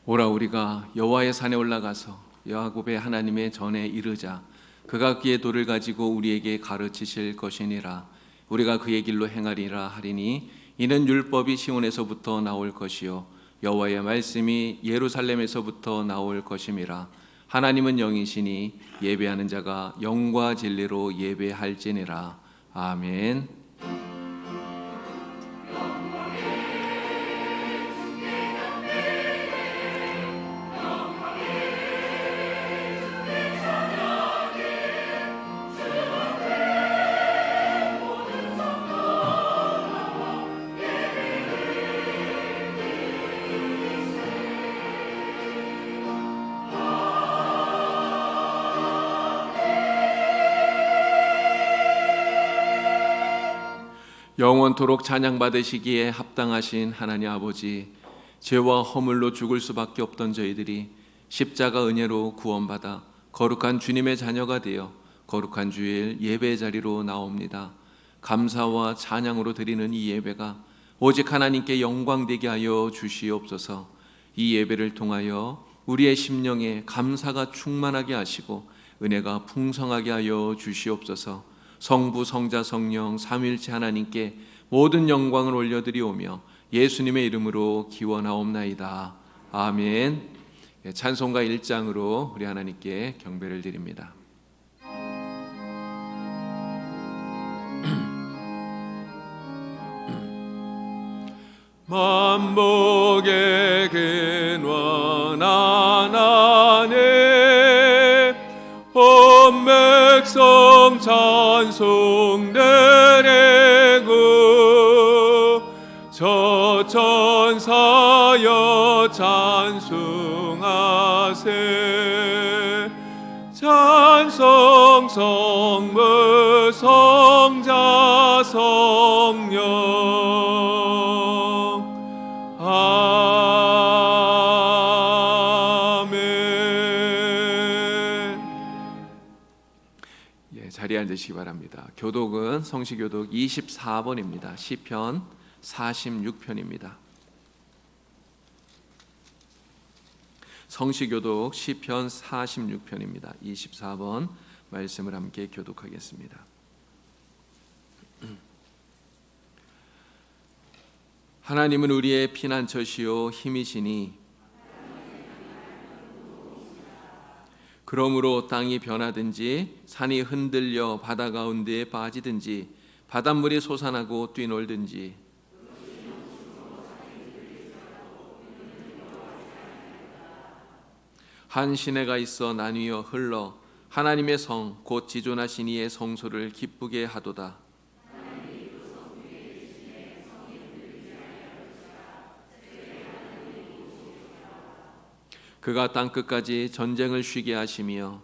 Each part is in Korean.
오라 우리가 여호와의 산에 올라가서 야곱의 하나님의 전에 이르자. 그가 그의 도를 가지고 우리에게 가르치실 것이니라. 우리가 그의 길로 행하리라 하리니 이는 율법이 시온에서부터 나올 것이요 여호와의 말씀이 예루살렘에서부터 나올 것임이라. 하나님은 영이시니 예배하는 자가 영과 진리로 예배할지니라. 아멘. 영원토록 찬양받으시기에 합당하신 하나님 아버지, 죄와 허물로 죽을 수밖에 없던 저희들이 십자가 은혜로 구원받아 거룩한 주님의 자녀가 되어 거룩한 주일 예배 자리로 나옵니다. 감사와 찬양으로 드리는 이 예배가 오직 하나님께 영광되게 하여 주시옵소서. 이 예배를 통하여 우리의 심령에 감사가 충만하게 하시고 은혜가 풍성하게 하여 주시옵소서. 성부, 성자, 성령 삼위일체 하나님께 모든 영광을 올려드리오며 예수님의 이름으로 기원하옵나이다. 아멘. 찬송가 1장으로 우리 하나님께 경배를 드립니다. 만복의 근원 하나님 온 백성 찬송 드리고 저 천사여 찬송하세. 찬송 성부 성자 성령 자리에 앉으시기 바랍니다. 교독은 성시교독 24번입니다. 시편 46편입니다. 성시교독 시편 46편입니다. 24번 말씀을 함께 교독하겠습니다. 하나님은 우리의 피난처시요 힘이시니 그러므로 땅이 변하든지 산이 흔들려 바다 가운데에 빠지든지 바닷물이 솟아나고 뛰놀든지 한 시내가 있어 나뉘어 흘러 하나님의 성 곧 지존하신 이의 성소를 기쁘게 하도다. 그가 땅끝까지 전쟁을 쉬게 하시며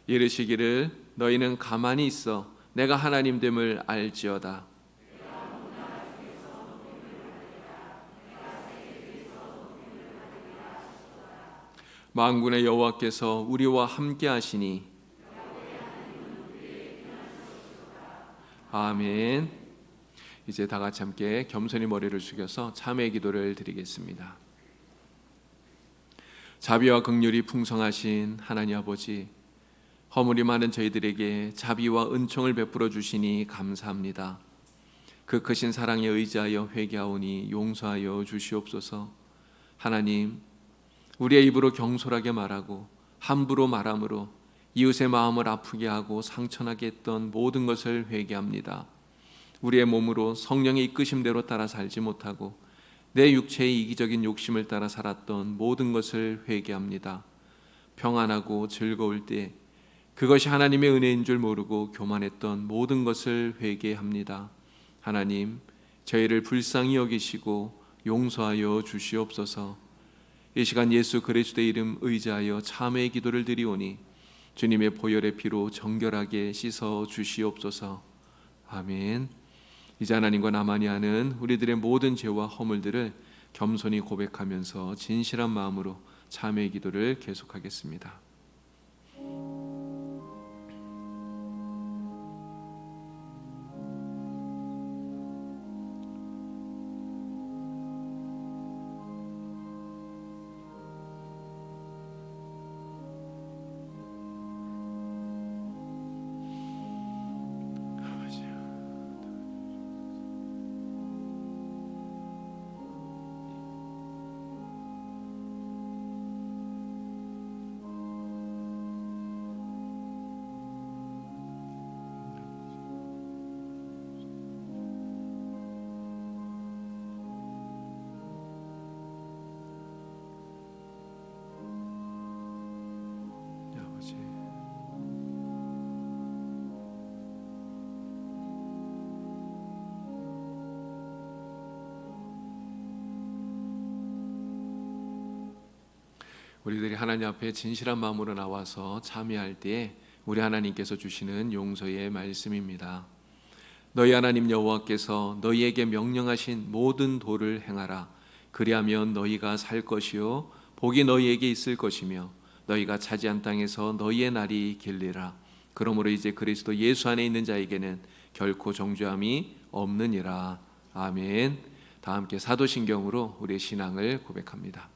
이르시기를 너희는 가만히 있어 내가 하나님됨을 알지어다. 만군의 여호와께서 우리와 함께 하시니 아멘. 이제 다 같이 함께 겸손히 머리를 숙여서 참회 기도를 드리겠습니다. 자비와 긍휼이 풍성하신 하나님 아버지, 허물이 많은 저희들에게 자비와 은총을 베풀어 주시니 감사합니다. 그 크신 사랑에 의지하여 회개하오니 용서하여 주시옵소서. 하나님, 우리의 입으로 경솔하게 말하고 함부로 말함으로 이웃의 마음을 아프게 하고 상처나게 했던 모든 것을 회개합니다. 우리의 몸으로 성령의 이끄심대로 따라 살지 못하고 내 육체의 이기적인 욕심을 따라 살았던 모든 것을 회개합니다. 평안하고 즐거울 때 그것이 하나님의 은혜인 줄 모르고 교만했던 모든 것을 회개합니다. 하나님, 저희를 불쌍히 여기시고 용서하여 주시옵소서. 이 시간 예수 그리스도의 이름 의지하여 참회의 기도를 드리오니 주님의 보혈의 피로 정결하게 씻어 주시옵소서. 아멘. 이제 하나님과 나만이 하는 우리들의 모든 죄와 허물들을 겸손히 고백하면서 진실한 마음으로 참회의 기도를 계속하겠습니다. 우리들이 하나님 앞에 진실한 마음으로 나와서 참여할 때에 우리 하나님께서 주시는 용서의 말씀입니다. 너희 하나님 여호와께서 너희에게 명령하신 모든 도를 행하라. 그리하면 너희가 살 것이요 복이 너희에게 있을 것이며 너희가 차지한 땅에서 너희의 날이 길리라. 그러므로 이제 그리스도 예수 안에 있는 자에게는 결코 정죄함이 없느니라. 아멘. 다 함께 사도신경으로 우리의 신앙을 고백합니다.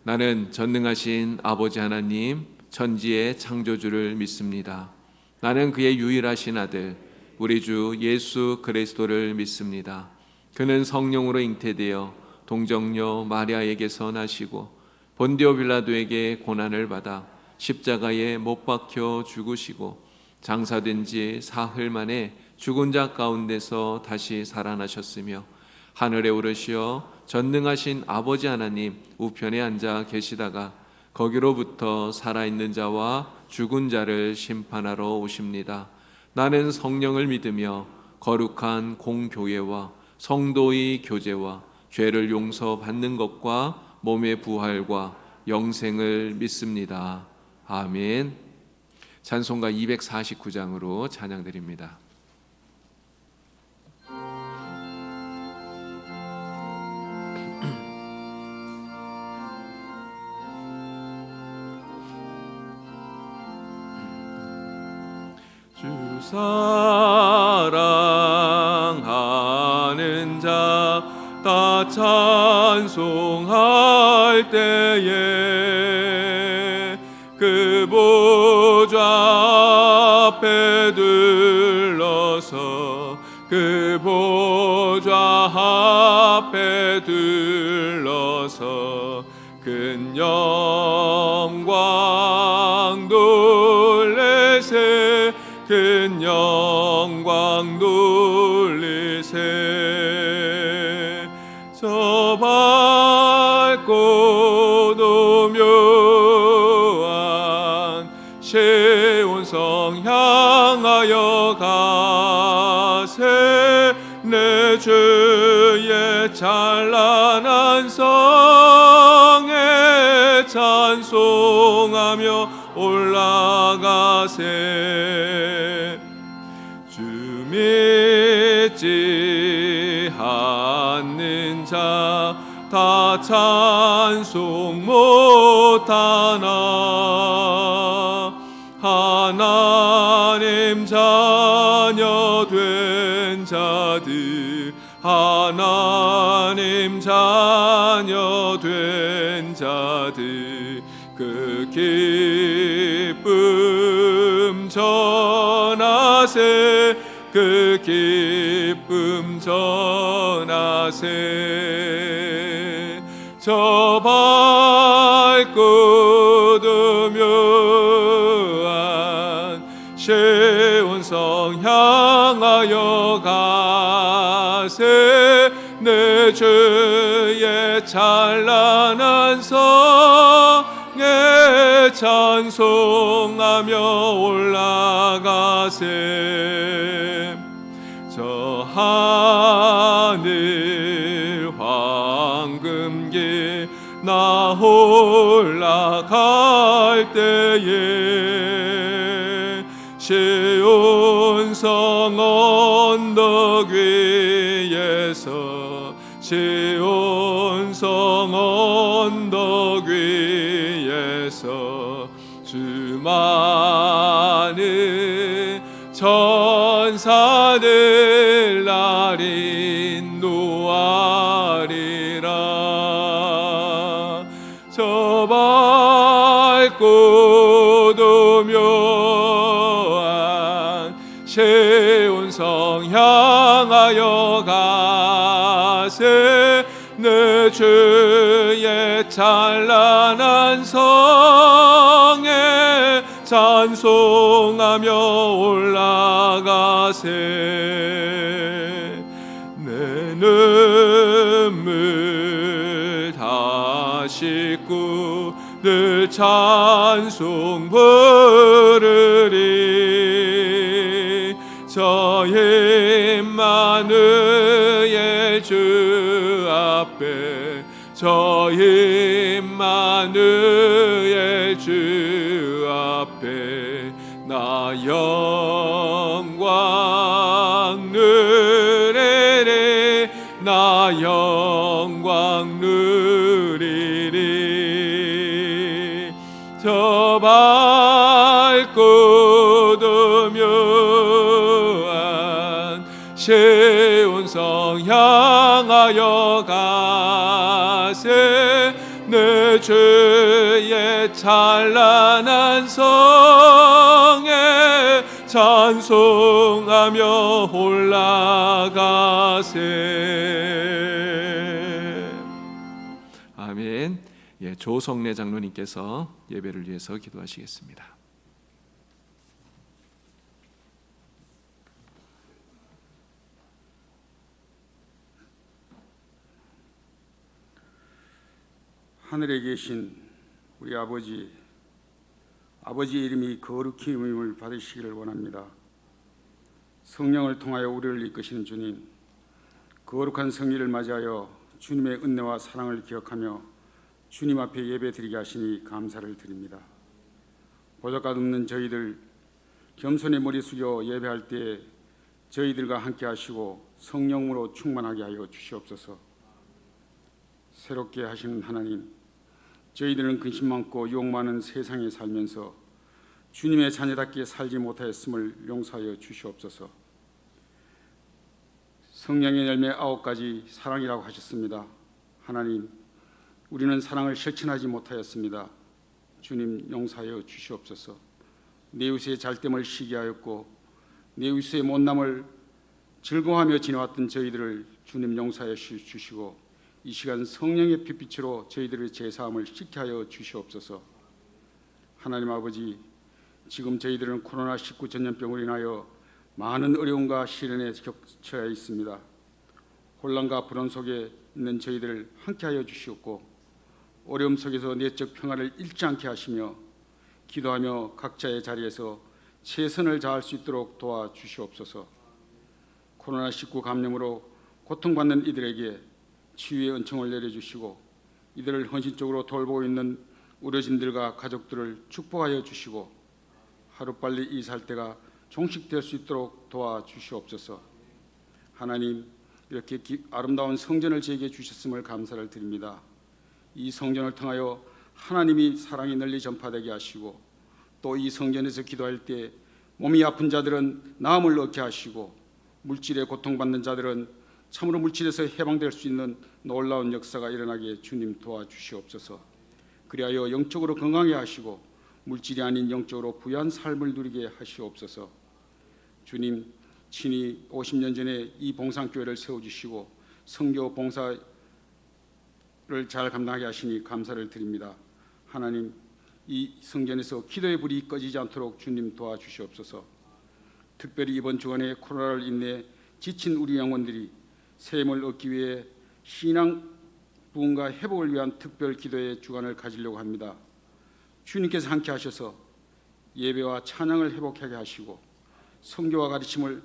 나는 전능하신 아버지 하나님 천지의 창조주를 믿습니다. 나는 그의 유일하신 아들 우리 주 예수 그리스도를 믿습니다. 그는 성령으로 잉태되어 동정녀 마리아에게서 나시고 본디오 빌라도에게 고난을 받아 십자가에 못 박혀 죽으시고 장사된 지 사흘 만에 죽은 자 가운데서 다시 살아나셨으며 하늘에 오르시어 전능하신 아버지 하나님 우편에 앉아 계시다가 거기로부터 살아있는 자와 죽은 자를 심판하러 오십니다. 나는 성령을 믿으며 거룩한 공교회와 성도의 교제와 죄를 용서받는 것과 몸의 부활과 영생을 믿습니다. 아멘. 찬송가 249장으로 찬양드립니다. 주 사랑하는 자 다 찬송할 때에 그 보좌 앞에 들러서 그 보좌 앞에 들러서 큰 영광 돌리세 큰 영광 돌리세 저 밝고 노묘한 시온성 향하여 가세 내 주의 찬란한 성에 찬송하며 올라가세 주 믿지 않는 자 다 찬송 못하나 하나님 자녀 된 자들 하나님 자녀 된 자들 그 기쁨 전하세 그 기쁨 전하세 저 밝고 도묘한 시온성 향하여 가세 내 주의 찬란한 성에 찬송하며 올라가세 저 하늘 황금길 나 올라갈 때에 시온성 언덕 위에서 시온성 언덕 위에서 수많은 천사들 날 인도하리라 저 밝고 도묘한 시온성 향하여 가세 내 주의 찬란한 성에 찬송하며 올라가세 내 눈물 다 씻고 늘 찬송 부르리 저 임마누엘 주 앞에 저 임마누엘 주 앞에 나 영광 누리리 나 영광 누리리 저 밝고 도묘한 시온성 향하여 가세 내 주의 찬란한 성에 찬송하며 올라가세. 아멘. 예, 조성래 장로님께서 예배를 위해서 기도하시겠습니다. 하늘에 계신 우리 아버지 이름이 거룩히 여김을 받으시기를 원합니다. 성령을 통하여 우리를 이끄시는 주님, 거룩한 성리를 맞이하여 주님의 은혜와 사랑을 기억하며 주님 앞에 예배드리게 하시니 감사를 드립니다. 보잘것 없는 저희들 겸손히 머리 숙여 예배할 때 저희들과 함께 하시고 성령으로 충만하게 하여 주시옵소서. 새롭게 하시는 하나님, 저희들은 근심 많고 유혹 많은 세상에 살면서 주님의 자녀답게 살지 못하였음을 용서하여 주시옵소서. 성령의 열매 9가지 사랑이라고 하셨습니다. 하나님, 우리는 사랑을 실천하지 못하였습니다. 주님 용서하여 주시옵소서. 내 이웃의 잘됨을 시기하였고 내 이웃의 못남을 즐거워하며 지내왔던 저희들을 주님 용서하여 주시고 이 시간 성령의 빛빛으로 저희들의 죄사함을 씻게 하여 주시옵소서. 하나님 아버지, 지금 저희들은 코로나19 전염병으로 인하여 많은 어려움과 시련에 처해 있습니다. 혼란과 불안 속에 있는 저희들을 함께하여 주시옵고 어려움 속에서 내적 평화를 잃지 않게 하시며 기도하며 각자의 자리에서 최선을 다할 수 있도록 도와주시옵소서. 코로나19 감염으로 고통받는 이들에게 치유의 은총을 내려주시고 이들을 헌신적으로 돌보고 있는 의료진들과 가족들을 축복하여 주시고 하루빨리 이 살때가 종식될 수 있도록 도와주시옵소서. 하나님, 이렇게 아름다운 성전을 저에게 주셨음을 감사를 드립니다. 이 성전을 통하여 하나님이 사랑이 널리 전파되게 하시고 또 이 성전에서 기도할 때 몸이 아픈 자들은 나음을 얻게 하시고 물질에 고통받는 자들은 참으로 물질에서 해방될 수 있는 놀라운 역사가 일어나게 주님 도와주시옵소서. 그리하여 영적으로 건강해 하시고 물질이 아닌 영적으로 부유한 삶을 누리게 하시옵소서. 주님, 친히 50년 전에 이 봉산교회를 세워주시고 선교 봉사를 잘 감당하게 하시니 감사를 드립니다. 하나님, 이 성전에서 기도의 불이 꺼지지 않도록 주님 도와주시옵소서. 특별히 이번 주간에 코로나를 인해 지친 우리 영혼들이 새 힘을 얻기 위해 신앙 부흥과 회복을 위한 특별 기도의 주간을 가지려고 합니다. 주님께서 함께 하셔서 예배와 찬양을 회복하게 하시고 선교와 가르침을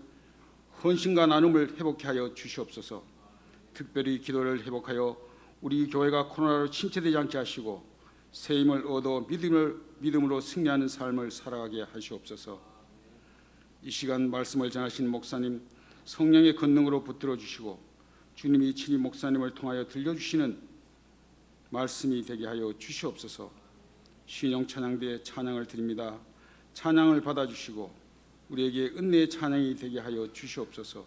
헌신과 나눔을 회복케 하여 주시옵소서. 특별히 기도를 회복하여 우리 교회가 코로나로 침체되지 않게 하시고 새 힘을 얻어 믿음으로 승리하는 삶을 살아가게 하시옵소서. 이 시간 말씀을 전하신 목사님 성령의 권능으로 붙들어 주시고 주님이 친히 목사님을 통하여 들려주시는 말씀이 되게 하여 주시옵소서. 신령 찬양대에 찬양을 드립니다. 찬양을 받아주시고 우리에게 은혜의 찬양이 되게 하여 주시옵소서.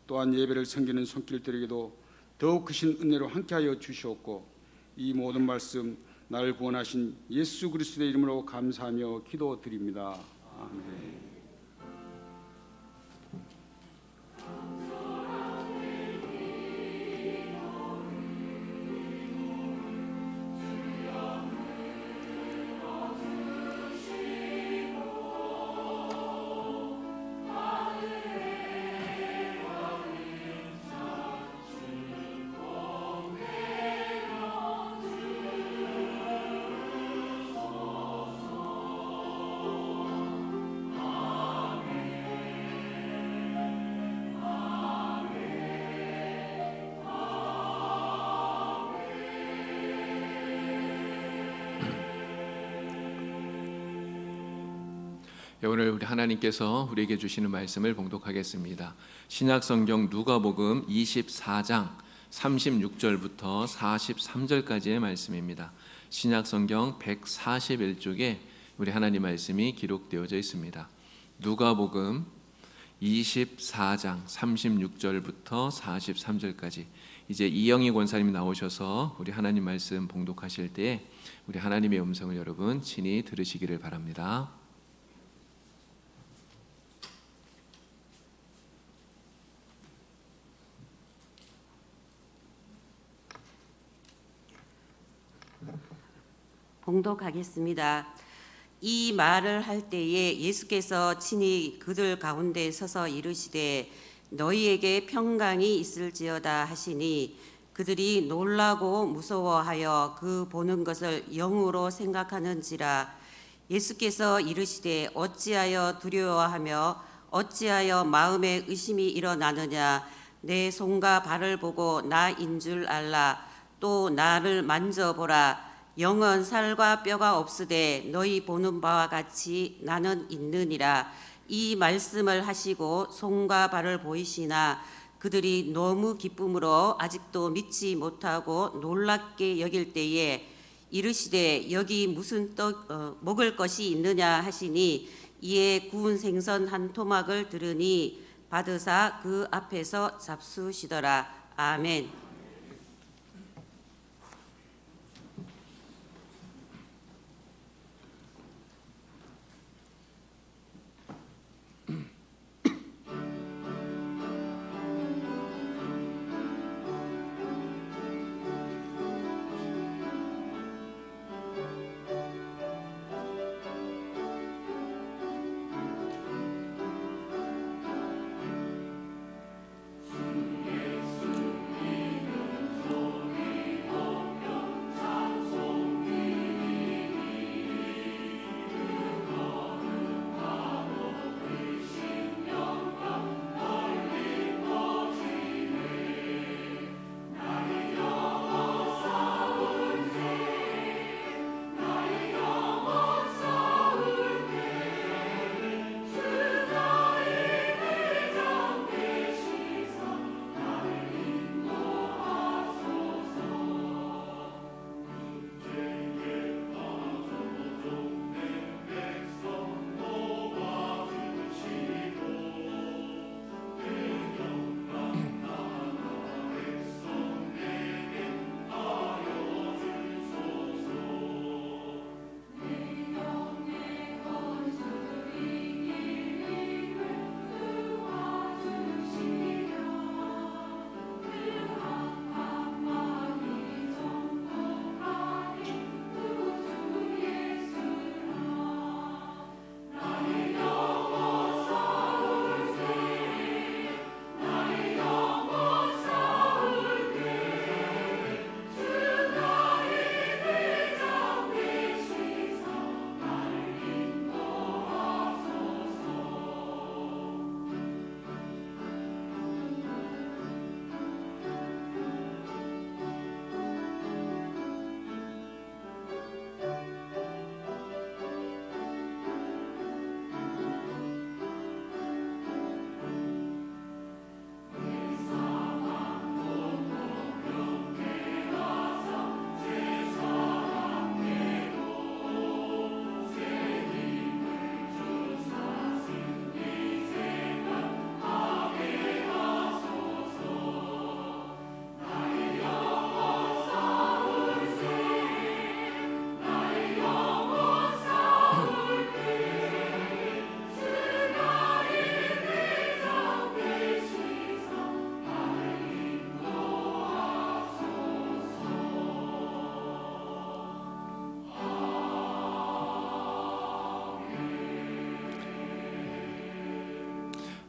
또한 예배를 섬기는 손길들에게도 더욱 크신 은혜로 함께하여 주시옵고 이 모든 말씀 나를 구원하신 예수 그리스도의 이름으로 감사하며 기도드립니다. 아멘. 오늘 우리 하나님께서 우리에게 주시는 말씀을 봉독하겠습니다. 신약성경 누가복음 24장 36절부터 43절까지의 말씀입니다. 신약성경 141쪽에 우리 하나님 말씀이 기록되어져 있습니다. 누가복음 24장 36절부터 43절까지. 이제 이영희 권사님이 나오셔서 우리 하나님 말씀 봉독하실 때에 우리 하나님의 음성을 여러분 친히 들으시기를 바랍니다. 봉독하겠습니다. 이 말을 할 때에 예수께서 친히 그들 가운데 서서 이르시되 너희에게 평강이 있을지어다 하시니 그들이 놀라고 무서워하여 그 보는 것을 영으로 생각하는지라. 예수께서 이르시되 어찌하여 두려워하며 어찌하여 마음에 의심이 일어나느냐. 내 손과 발을 보고 나인 줄 알라. 또 나를 만져보라. 영은 살과 뼈가 없으되 너희 보는 바와 같이 나는 있느니라. 이 말씀을 하시고 손과 발을 보이시나 그들이 너무 기쁨으로 아직도 믿지 못하고 놀랍게 여길 때에 이르시되 여기 무슨 먹을 것이 있느냐 하시니 이에 구운 생선 한 토막을 들으니 받으사 그 앞에서 잡수시더라. 아멘.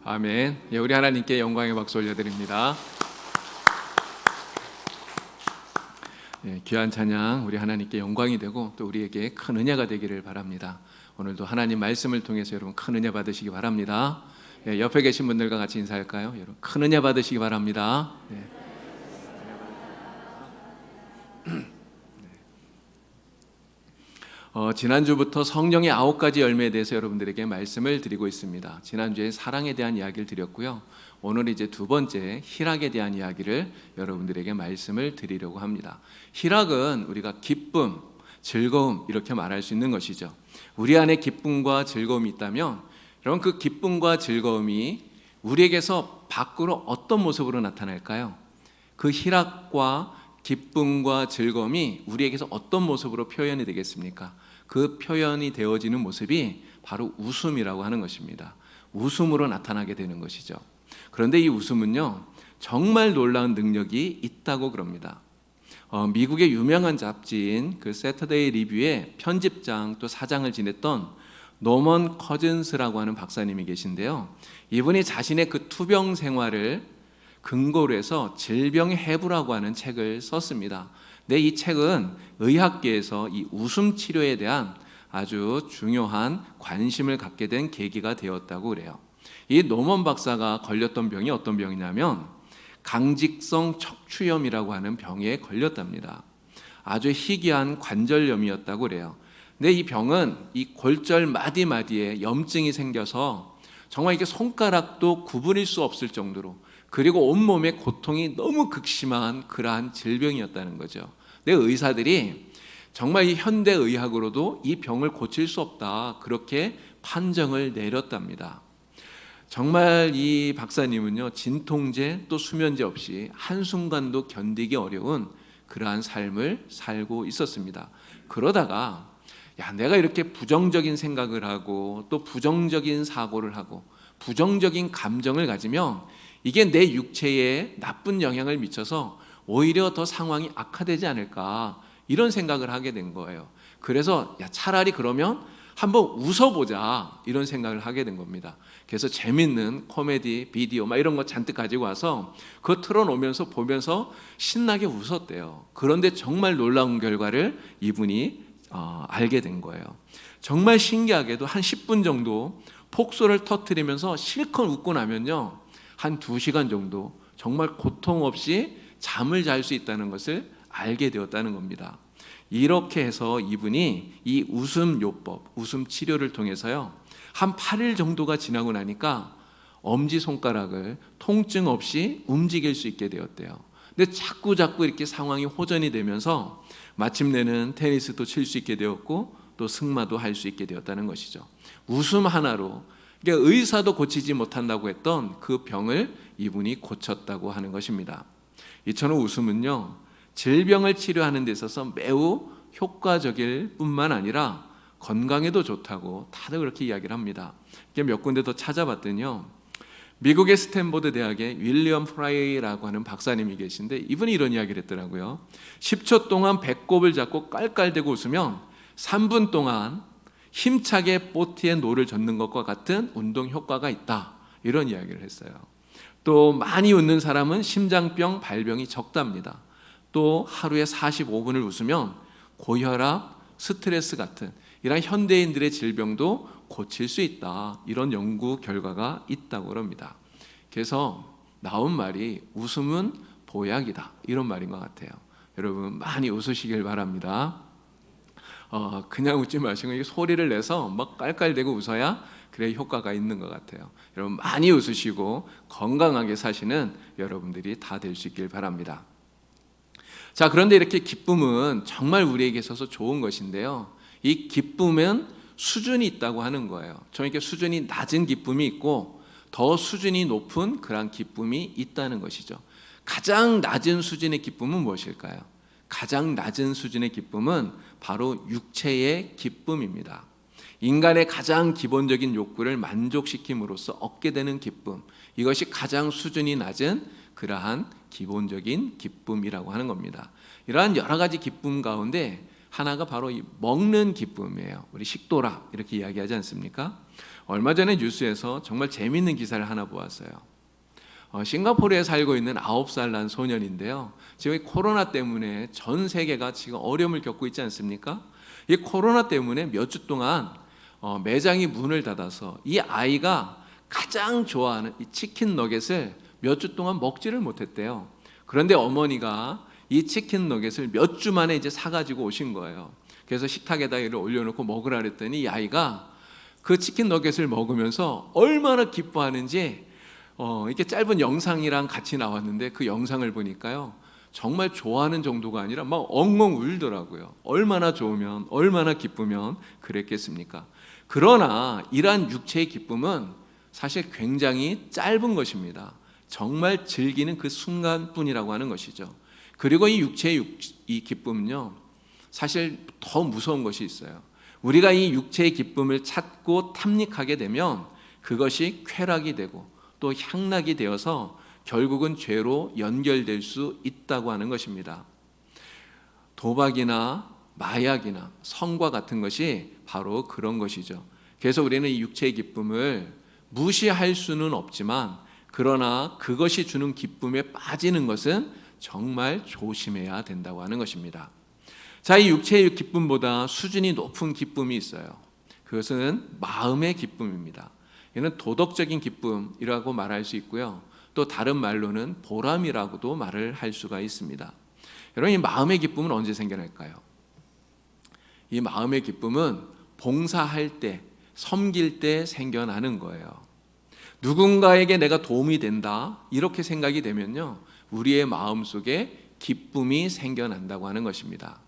아멘. 우리 하나님께 영광의 박수 올려드립니다. 귀한 찬양 우리 하나님께 영광이 되고 또 우리에게 큰 은혜가 되기를 바랍니다. 오늘도 하나님 말씀을 통해서 여러분 큰 은혜 받으시기 바랍니다. 옆에 계신 분들과 같이 인사할까요? 여러분 큰 은혜 받으시기 바랍니다. 지난주부터 성령의 9가지 열매에 대해서 여러분들에게 말씀을 드리고 있습니다. 지난주에 사랑에 대한 이야기를 드렸고요. 오늘 이제 두 번째 희락에 대한 이야기를 여러분들에게 말씀을 드리려고 합니다. 희락은 우리가 기쁨, 즐거움 이렇게 말할 수 있는 것이죠. 우리 안에 기쁨과 즐거움이 있다면 여러분 그 기쁨과 즐거움이 우리에게서 밖으로 어떤 모습으로 나타날까요? 그 희락과 기쁨과 즐거움이 우리에게서 어떤 모습으로 표현이 되겠습니까? 그 표현이 되어지는 모습이 바로 웃음이라고 하는 것입니다. 웃음으로 나타나게 되는 것이죠. 그런데 이 웃음은요, 정말 놀라운 능력이 있다고 그럽니다. 미국의 유명한 잡지인 그 세터데이 리뷰의 편집장 또 사장을 지냈던 노먼 커즌스라고 하는 박사님이 계신데요. 이분이 자신의 그 투병 생활을 근거로 해서 질병의 해부라고 하는 책을 썼습니다. 근데 이 책은 의학계에서 이 웃음 치료에 대한 아주 중요한 관심을 갖게 된 계기가 되었다고 그래요. 이 노먼 박사가 걸렸던 병이 어떤 병이냐면 강직성 척추염이라고 하는 병에 걸렸답니다. 아주 희귀한 관절염이었다고 그래요. 근데 이 병은 이 골절 마디마디에 염증이 생겨서 정말 이게 손가락도 구부릴 수 없을 정도로, 그리고 온몸에 고통이 너무 극심한 그러한 질병이었다는 거죠. 근데 의사들이 정말 이 현대의학으로도 이 병을 고칠 수 없다, 그렇게 판정을 내렸답니다. 정말 이 박사님은요, 진통제 또 수면제 없이 한순간도 견디기 어려운 그러한 삶을 살고 있었습니다. 그러다가 내가 이렇게 부정적인 생각을 하고 또 부정적인 사고를 하고 부정적인 감정을 가지면 이게 내 육체에 나쁜 영향을 미쳐서 오히려 더 상황이 악화되지 않을까, 이런 생각을 하게 된 거예요. 그래서 차라리 그러면 한번 웃어보자, 이런 생각을 하게 된 겁니다. 그래서 재밌는 코미디 비디오 막 이런 거 잔뜩 가지고 와서 그거 틀어놓으면서 보면서 신나게 웃었대요. 그런데 정말 놀라운 결과를 이분이 알게 된 거예요. 정말 신기하게도 한 10분 정도 폭소를 터뜨리면서 실컷 웃고 나면요, 한 2시간 정도 정말 고통 없이 잠을 잘 수 있다는 것을 알게 되었다는 겁니다. 이렇게 해서 이분이 이 웃음 요법, 웃음 치료를 통해서요, 한 8일 정도가 지나고 나니까 엄지손가락을 통증 없이 움직일 수 있게 되었대요. 근데 자꾸 이렇게 상황이 호전이 되면서 마침내는 테니스도 칠 수 있게 되었고 또 승마도 할 수 있게 되었다는 것이죠. 웃음 하나로, 그러니까 의사도 고치지 못한다고 했던 그 병을 이분이 고쳤다고 하는 것입니다. 이처럼 웃음은요, 질병을 치료하는 데 있어서 매우 효과적일 뿐만 아니라 건강에도 좋다고 다들 그렇게 이야기를 합니다. 몇 군데 더 찾아봤더니요, 미국의 스탠포드 대학의 윌리엄 프라이라고 하는 박사님이 계신데 이분이 이런 이야기를 했더라고요. 10초 동안 배꼽을 잡고 깔깔대고 웃으면 3분 동안 힘차게 보트에 노를 젓는 것과 같은 운동 효과가 있다, 이런 이야기를 했어요. 또 많이 웃는 사람은 심장병 발병이 적답니다. 또 하루에 45분을 웃으면 고혈압, 스트레스 같은 이런 현대인들의 질병도 고칠 수 있다, 이런 연구 결과가 있다고 합니다. 그래서 나온 말이 웃음은 보약이다, 이런 말인 것 같아요. 여러분 많이 웃으시길 바랍니다. 그냥 웃지 마시고 소리를 내서 막 깔깔대고 웃어야 그래 효과가 있는 것 같아요. 여러분 많이 웃으시고 건강하게 사시는 여러분들이 다 될 수 있길 바랍니다. 자, 그런데 이렇게 기쁨은 정말 우리에게 있어서 좋은 것인데요, 이 기쁨은 수준이 있다고 하는 거예요. 저에게 수준이 낮은 기쁨이 있고 더 수준이 높은 그런 기쁨이 있다는 것이죠. 가장 낮은 수준의 기쁨은 무엇일까요? 가장 낮은 수준의 기쁨은 바로 육체의 기쁨입니다. 인간의 가장 기본적인 욕구를 만족시킴으로써 얻게 되는 기쁨, 이것이 가장 수준이 낮은 그러한 기본적인 기쁨이라고 하는 겁니다. 이러한 여러 가지 기쁨 가운데 하나가 바로 이 먹는 기쁨이에요. 우리 식도락 이렇게 이야기하지 않습니까? 얼마 전에 뉴스에서 정말 재미있는 기사를 하나 보았어요. 싱가포르에 살고 있는 9살 난 소년인데요, 지금 코로나 때문에 전 세계가 지금 어려움을 겪고 있지 않습니까? 이 코로나 때문에 몇 주 동안 매장이 문을 닫아서 이 아이가 가장 좋아하는 이 치킨 너겟을 몇 주 동안 먹지를 못했대요. 그런데 어머니가 이 치킨 너겟을 몇 주 만에 이제 사가지고 오신 거예요. 그래서 식탁에다 이를 올려놓고 먹으라 그랬더니 이 아이가 그 치킨 너겟을 먹으면서 얼마나 기뻐하는지 이렇게 짧은 영상이랑 같이 나왔는데 그 영상을 보니까요, 정말 좋아하는 정도가 아니라 막 엉엉 울더라고요. 얼마나 좋으면, 얼마나 기쁘면 그랬겠습니까? 그러나 이러한 육체의 기쁨은 사실 굉장히 짧은 것입니다. 정말 즐기는 그 순간뿐이라고 하는 것이죠. 그리고 이 육체의 이 기쁨은요, 사실 더 무서운 것이 있어요. 우리가 이 육체의 기쁨을 찾고 탐닉하게 되면 그것이 쾌락이 되고 또 향락이 되어서 결국은 죄로 연결될 수 있다고 하는 것입니다. 도박이나 마약이나 성과 같은 것이 바로 그런 것이죠. 그래서 우리는 이 육체의 기쁨을 무시할 수는 없지만, 그러나 그것이 주는 기쁨에 빠지는 것은 정말 조심해야 된다고 하는 것입니다. 자, 이 육체의 기쁨보다 수준이 높은 기쁨이 있어요. 그것은 마음의 기쁨입니다. 이는 도덕적인 기쁨이라고 말할 수 있고요, 또 다른 말로는 보람이라고도 말을 할 수가 있습니다. 여러분, 이 마음의 기쁨은 언제 생겨날까요? 이 마음의 기쁨은 봉사할 때, 섬길 때 생겨나는 거예요. 누군가에게 내가 도움이 된다 이렇게 생각이 되면요, 우리의 마음속에 기쁨이 생겨난다고 하는 것입니다.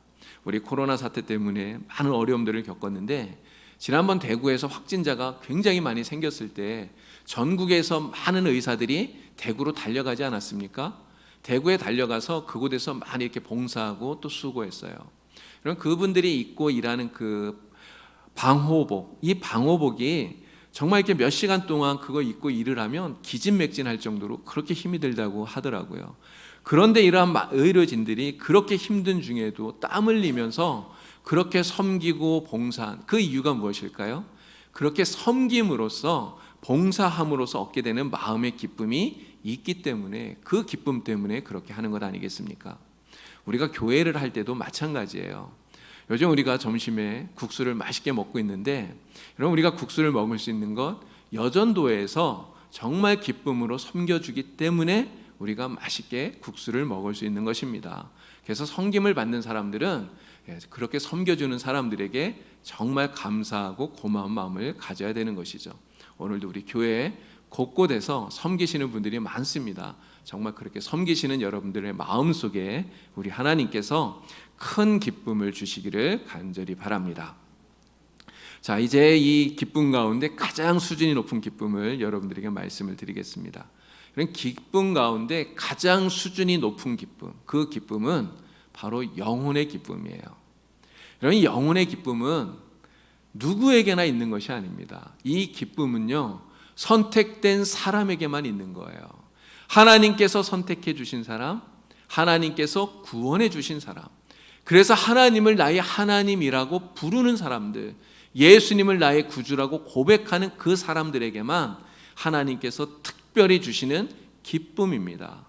우리 코로나 사태 때문에 많은 어려움들을 겪었는데, 지난번 대구에서 확진자가 굉장히 많이 생겼을 때 전국에서 많은 의사들이 대구로 달려가지 않았습니까? 대구에 달려가서 그곳에서 많이 이렇게 봉사하고 또 수고했어요. 그럼 그분들이 입고 일하는 그 방호복, 이 방호복이 정말 이렇게 몇 시간 동안 그거 입고 일을 하면 기진맥진할 정도로 그렇게 힘이 들다고 하더라고요. 그런데 이러한 의료진들이 그렇게 힘든 중에도 땀 흘리면서 그렇게 섬기고 봉사한 그 이유가 무엇일까요? 그렇게 섬김으로써, 봉사함으로써 얻게 되는 마음의 기쁨이 있기 때문에, 그 기쁨 때문에 그렇게 하는 것 아니겠습니까? 우리가 교회를 할 때도 마찬가지예요. 요즘 우리가 점심에 국수를 맛있게 먹고 있는데, 여러분, 우리가 국수를 먹을 수 있는 것, 여전도에서 정말 기쁨으로 섬겨주기 때문에 우리가 맛있게 국수를 먹을 수 있는 것입니다. 그래서 섬김을 받는 사람들은 그렇게 섬겨주는 사람들에게 정말 감사하고 고마운 마음을 가져야 되는 것이죠. 오늘도 우리 교회에 곳곳에서 섬기시는 분들이 많습니다. 정말 그렇게 섬기시는 여러분들의 마음속에 우리 하나님께서 큰 기쁨을 주시기를 간절히 바랍니다. 자, 이제 이 기쁨 가운데 가장 수준이 높은 기쁨을 여러분들에게 말씀을 드리겠습니다. 그런 기쁨 가운데 가장 수준이 높은 기쁨, 그 기쁨은 바로 영혼의 기쁨이에요. 여러분, 영혼의 기쁨은 누구에게나 있는 것이 아닙니다. 이 기쁨은요, 선택된 사람에게만 있는 거예요. 하나님께서 선택해 주신 사람, 하나님께서 구원해 주신 사람, 그래서 하나님을 나의 하나님이라고 부르는 사람들, 예수님을 나의 구주라고 고백하는 그 사람들에게만 하나님께서 특별히 주시는 기쁨입니다.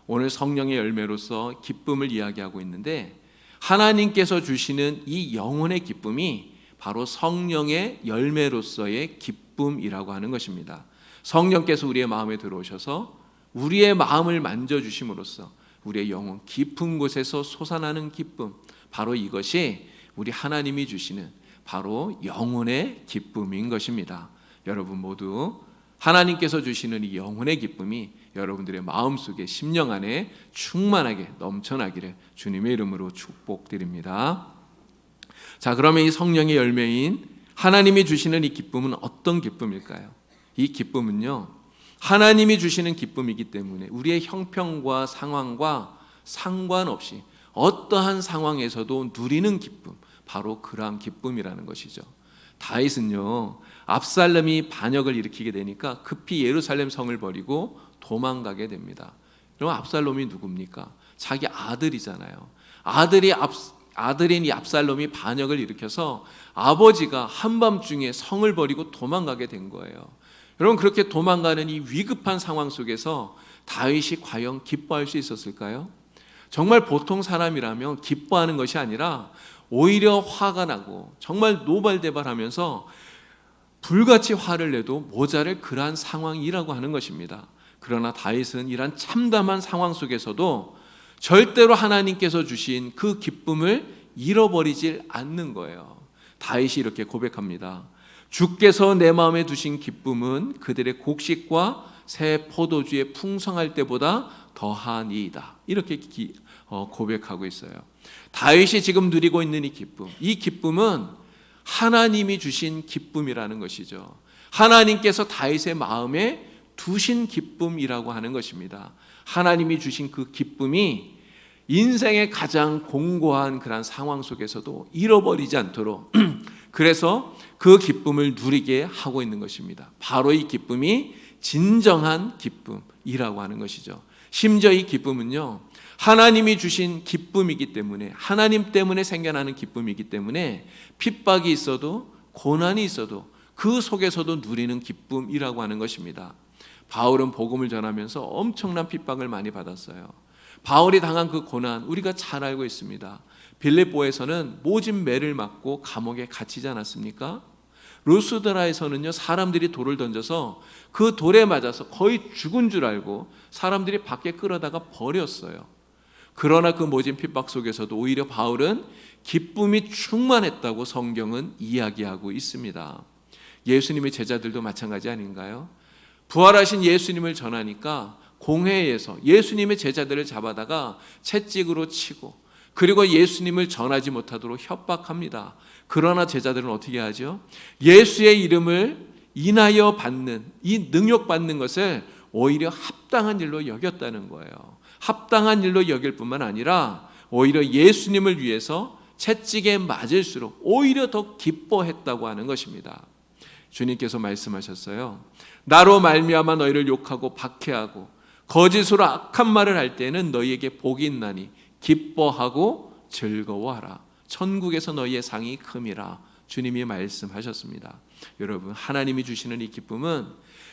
오늘 성령의 열매로서 기쁨을 이야기하고 있는데, 하나님께서 주시는 이 영혼의 기쁨이 바로 성령의 열매로서의 기쁨이라고 하는 것입니다. 성령께서 우리의 마음에 들어오셔서 우리의 마음을 만져주심으로써 우리의 영혼 깊은 곳에서 솟아나는 기쁨, 바로 이것이 우리 하나님이 주시는 바로 영혼의 기쁨인 것입니다. 여러분 모두 하나님께서 주시는 이 영혼의 기쁨이 여러분들의 마음속에, 심령 안에 충만하게 넘쳐나기를 주님의 이름으로 축복드립니다. 자, 그러면 이 성령의 열매인 하나님이 주시는 이 기쁨은 어떤 기쁨일까요? 이 기쁨은요, 하나님이 주시는 기쁨이기 때문에 우리의 형편과 상황과 상관없이 어떠한 상황에서도 누리는 기쁨, 바로 그러한 기쁨이라는 것이죠. 다윗은요, 압살롬이 반역을 일으키게 되니까 급히 예루살렘 성을 버리고 도망가게 됩니다. 그럼 압살롬이 누굽니까? 자기 아들이잖아요. 아들인 이 압살롬이 반역을 일으켜서 아버지가 한밤중에 성을 버리고 도망가게 된 거예요. 여러분, 그렇게 도망가는 이 위급한 상황 속에서 다윗이 과연 기뻐할 수 있었을까요? 정말 보통 사람이라면 기뻐하는 것이 아니라 오히려 화가 나고 정말 노발대발하면서 불같이 화를 내도 모자랄 그러한 상황이라고 하는 것입니다. 그러나 다윗은 이러한 참담한 상황 속에서도 절대로 하나님께서 주신 그 기쁨을 잃어버리질 않는 거예요. 다윗이 이렇게 고백합니다. 주께서 내 마음에 두신 기쁨은 그들의 곡식과 새 포도주에 풍성할 때보다 더하니이다. 이렇게 고백하고 있어요. 다윗이 지금 누리고 있는 이 기쁨은 하나님이 주신 기쁨이라는 것이죠. 하나님께서 다윗의 마음에 두신 기쁨이라고 하는 것입니다. 하나님이 주신 그 기쁨이 인생의 가장 공고한 그런 상황 속에서도 잃어버리지 않도록 그래서 그 기쁨을 누리게 하고 있는 것입니다. 바로 이 기쁨이 진정한 기쁨이라고 하는 것이죠. 심지어 이 기쁨은요, 하나님이 주신 기쁨이기 때문에, 하나님 때문에 생겨나는 기쁨이기 때문에 핍박이 있어도 고난이 있어도 그 속에서도 누리는 기쁨이라고 하는 것입니다. 바울은 복음을 전하면서 엄청난 핍박을 많이 받았어요. 바울이 당한 그 고난 우리가 잘 알고 있습니다. 빌립보에서는 모진 매를 맞고 감옥에 갇히지 않았습니까? 루스드라에서는요, 사람들이 돌을 던져서 그 돌에 맞아서 거의 죽은 줄 알고 사람들이 밖에 끌어다가 버렸어요. 그러나 그 모진 핍박 속에서도 오히려 바울은 기쁨이 충만했다고 성경은 이야기하고 있습니다. 예수님의 제자들도 마찬가지 아닌가요? 부활하신 예수님을 전하니까 공회에서 예수님의 제자들을 잡아다가 채찍으로 치고 그리고 예수님을 전하지 못하도록 협박합니다. 그러나 제자들은 어떻게 하죠? 예수의 이름을 인하여 받는, 이 능력받는 것을 오히려 합당한 일로 여겼다는 거예요. 합당한 일로 여길 뿐만 아니라 오히려 예수님을 위해서 채찍에 맞을수록 오히려 더 기뻐했다고 하는 것입니다. 주님께서 말씀하셨어요. 나로 말미암아 너희를 욕하고 박해하고 거짓으로 악한 말을 할 때는 너희에게 복이 있나니 기뻐하고 즐거워하라. 천국에서 너희의 상이 큼이라. 주님이 말씀하셨습니다. 여러분, 하나님이 주시는 이 기쁨은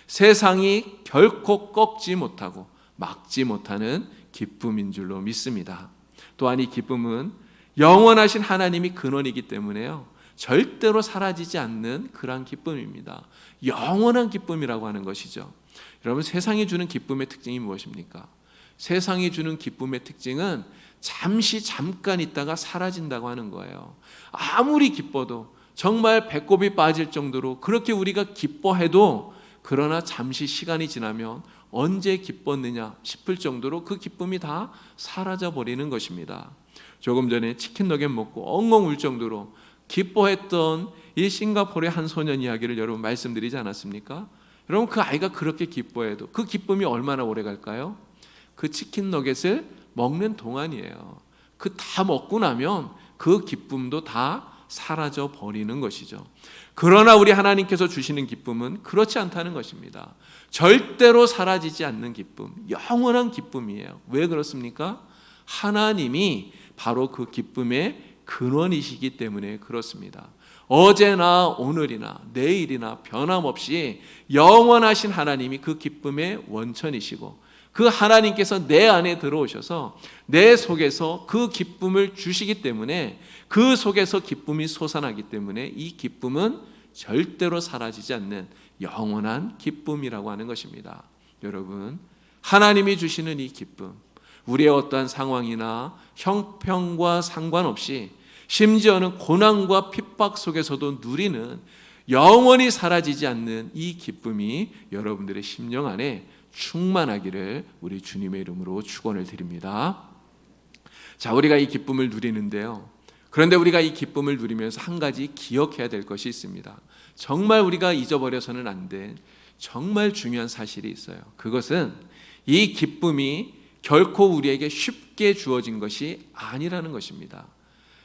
세상이 결코 꺾지 못하고 막지 못하는 기쁨인 줄로 믿습니다. 또한 이 기쁨은 영원하신 하나님이 근원이기 때문에요, 절대로 사라지지 않는 그러한 기쁨입니다. 영원한 기쁨이라고 하는 것이죠. 여러분, 세상이 주는 기쁨의 특징이 무엇입니까? 세상이 주는 기쁨의 특징은 잠깐 있다가 사라진다고 하는 거예요. 아무리 기뻐도 정말 배꼽이 빠질 정도로 그렇게 우리가 기뻐해도 그러나 잠시 시간이 지나면 언제 기뻤느냐 싶을 정도로 그 기쁨이 다 사라져 버리는 것입니다. 조금 전에 치킨 너겟 먹고 엉엉 울 정도로 기뻐했던 이 싱가포르의 한 소년 이야기를 여러분 말씀드리지 않았습니까? 여러분, 그 아이가 그렇게 기뻐해도 그 기쁨이 얼마나 오래 갈까요? 그 치킨 너겟을 먹는 동안이에요. 그 다 먹고 나면 그 기쁨도 다 사라져 버리는 것이죠. 그러나 우리 하나님께서 주시는 기쁨은 그렇지 않다는 것입니다. 절대로 사라지지 않는 기쁨, 영원한 기쁨이에요. 왜 그렇습니까? 하나님이 바로 그 기쁨의 근원이시기 때문에 그렇습니다. 어제나 오늘이나 내일이나 변함없이 영원하신 하나님이 그 기쁨의 원천이시고 그 하나님께서 내 안에 들어오셔서 내 속에서 그 기쁨을 주시기 때문에 그 속에서 기쁨이 솟아나기 때문에 이 기쁨은 절대로 사라지지 않는 영원한 기쁨이라고 하는 것입니다. 여러분, 하나님이 주시는 이 기쁨, 우리의 어떠한 상황이나 형편과 상관없이 심지어는 고난과 핍박 속에서도 누리는 영원히 사라지지 않는 이 기쁨이 여러분들의 심령 안에 충만하기를 우리 주님의 이름으로 축원을 드립니다. 자, 우리가 이 기쁨을 누리는데요, 그런데 우리가 이 기쁨을 누리면서 한 가지 기억해야 될 것이 있습니다. 정말 우리가 잊어버려서는 안 될 정말 중요한 사실이 있어요. 그것은 이 기쁨이 결코 우리에게 쉽게 주어진 것이 아니라는 것입니다.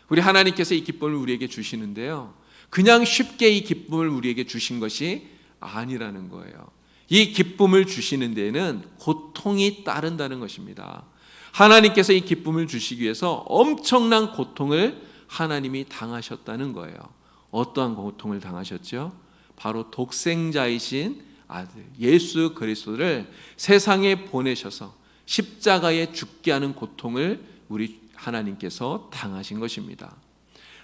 우리 하나님께서 이 기쁨을 우리에게 주시는데요, 그냥 쉽게 이 기쁨을 우리에게 주신 것이 아니라는 거예요. 이 기쁨을 주시는 데에는 고통이 따른다는 것입니다. 하나님께서 이 기쁨을 주시기 위해서 엄청난 고통을 하나님이 당하셨다는 거예요. 어떠한 고통을 당하셨죠? 바로 독생자이신 아들 예수 그리스도를 세상에 보내셔서 십자가에 죽게 하는 고통을 우리 하나님께서 당하신 것입니다.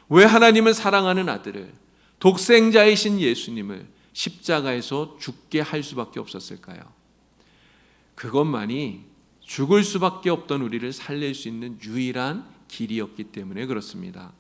왜 하나님은 사랑하는 아들을, 독생자이신 예수님을 십자가에서 죽게 할 수밖에 없었을까요? 그것만이 죽을 수밖에 없던 우리를 살릴 수 있는 유일한 길이었기 때문에 그렇습니다.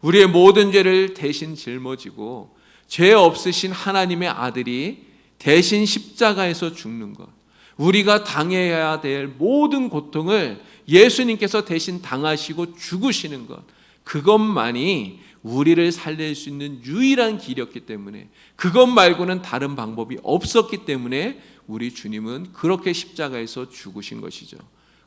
우리의 모든 죄를 대신 짊어지고 죄 없으신 하나님의 아들이 대신 십자가에서 죽는 것, 우리가 당해야 될 모든 고통을 예수님께서 대신 당하시고 죽으시는 것, 그것만이 우리를 살릴 수 있는 유일한 길이었기 때문에, 그것 말고는 다른 방법이 없었기 때문에 우리 주님은 그렇게 십자가에서 죽으신 것이죠.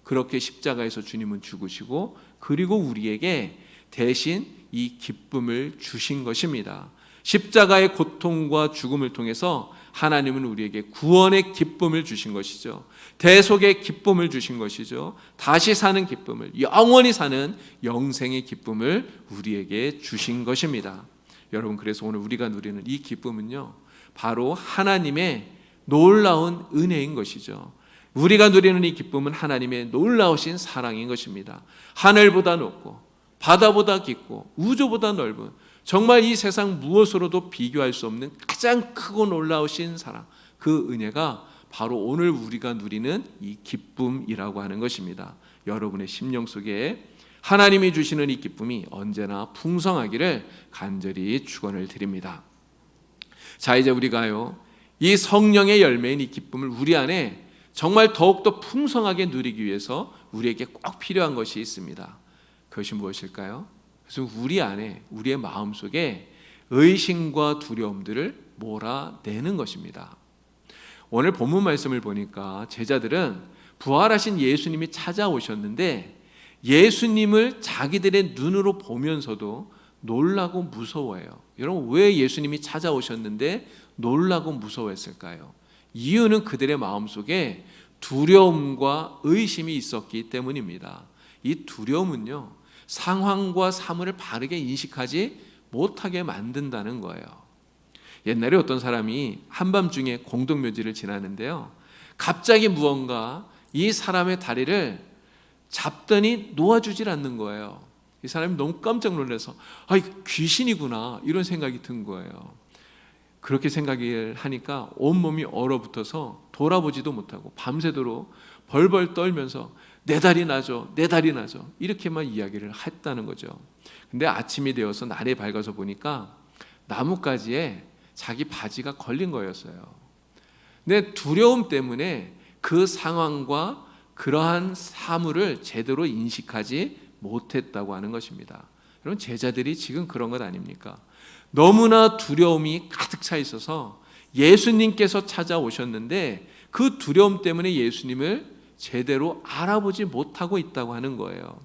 그렇게 십자가에서 주님은 죽으시고 그리고 우리에게 대신 이 기쁨을 주신 것입니다. 십자가의 고통과 죽음을 통해서 하나님은 우리에게 구원의 기쁨을 주신 것이죠. 대속의 기쁨을 주신 것이죠. 다시 사는 기쁨을, 영원히 사는 영생의 기쁨을 우리에게 주신 것입니다. 여러분, 그래서 오늘 우리가 누리는 이 기쁨은요, 바로 하나님의 놀라운 은혜인 것이죠. 우리가 누리는 이 기쁨은 하나님의 놀라우신 사랑인 것입니다. 하늘보다 높고 바다보다 깊고 우주보다 넓은, 정말 이 세상 무엇으로도 비교할 수 없는 가장 크고 놀라우신 사랑, 그 은혜가 바로 오늘 우리가 누리는 이 기쁨이라고 하는 것입니다. 여러분의 심령 속에 하나님이 주시는 이 기쁨이 언제나 풍성하기를 간절히 축원을 드립니다. 자, 이제 우리가요, 이 성령의 열매인 이 기쁨을 우리 안에 정말 더욱더 풍성하게 누리기 위해서 우리에게 꼭 필요한 것이 있습니다. 그것이 무엇일까요? 그래서 우리 안에, 우리의 마음속에 의심과 두려움들을 몰아내는 것입니다. 오늘 본문 말씀을 보니까 제자들은 부활하신 예수님이 찾아오셨는데 예수님을 자기들의 눈으로 보면서도 놀라고 무서워해요. 여러분, 왜 예수님이 찾아오셨는데 놀라고 무서워했을까요? 이유는 그들의 마음속에 두려움과 의심이 있었기 때문입니다. 이 두려움은요, 상황과 사물을 바르게 인식하지 못하게 만든다는 거예요. 옛날에 어떤 사람이 한밤중에 공동묘지를 지나는데요, 갑자기 무언가 이 사람의 다리를 잡더니 놓아주질 않는 거예요. 이 사람이 너무 깜짝 놀라서 귀신이구나 이런 생각이 든 거예요. 그렇게 생각을 하니까 온몸이 얼어붙어서 돌아보지도 못하고 밤새도록 벌벌 떨면서 내 다리 나죠, 내 다리 나죠, 이렇게만 이야기를 했다는 거죠. 근데 아침이 되어서 날이 밝아서 보니까 나뭇가지에 자기 바지가 걸린 거였어요. 근데 두려움 때문에 그 상황과 그러한 사물을 제대로 인식하지 못했다고 하는 것입니다. 여러분, 제자들이 지금 그런 것 아닙니까? 너무나 두려움이 가득 차 있어서 예수님께서 찾아오셨는데 그 두려움 때문에 예수님을 제대로 알아보지 못하고 있다고 하는 거예요.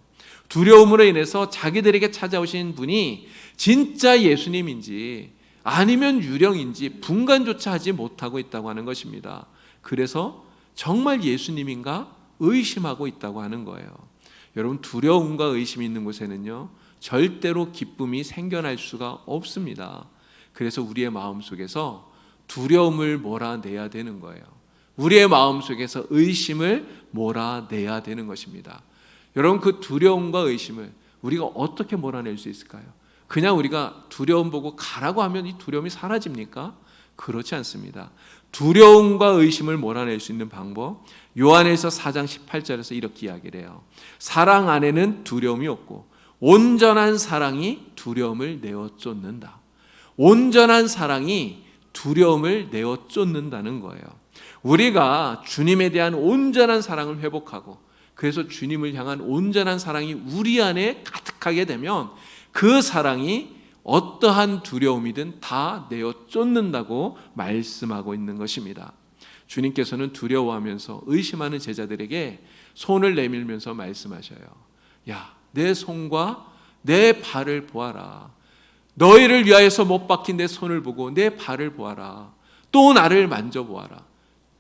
두려움으로 인해서 자기들에게 찾아오신 분이 진짜 예수님인지 아니면 유령인지 분간조차 하지 못하고 있다고 하는 것입니다. 그래서 정말 예수님인가 의심하고 있다고 하는 거예요. 여러분, 두려움과 의심이 있는 곳에는요, 절대로 기쁨이 생겨날 수가 없습니다. 그래서 우리의 마음속에서 두려움을 몰아내야 되는 거예요. 우리의 마음속에서 의심을 몰아내야 되는 것입니다. 여러분, 그 두려움과 의심을 우리가 어떻게 몰아낼 수 있을까요? 그냥 우리가 두려움 보고 가라고 하면 이 두려움이 사라집니까? 그렇지 않습니다. 두려움과 의심을 몰아낼 수 있는 방법, 요한일서 4장 18절에서 이렇게 이야기를 해요. 사랑 안에는 두려움이 없고 온전한 사랑이 두려움을 내어 쫓는다. 온전한 사랑이 두려움을 내어 쫓는다는 거예요. 우리가 주님에 대한 온전한 사랑을 회복하고 그래서 주님을 향한 온전한 사랑이 우리 안에 가득하게 되면 그 사랑이 어떠한 두려움이든 다 내어 쫓는다고 말씀하고 있는 것입니다. 주님께서는 두려워하면서 의심하는 제자들에게 손을 내밀면서 말씀하셔요. 야, 내 손과 내 발을 보아라. 너희를 위하여서 못 박힌 내 손을 보고 내 발을 보아라. 또 나를 만져보아라.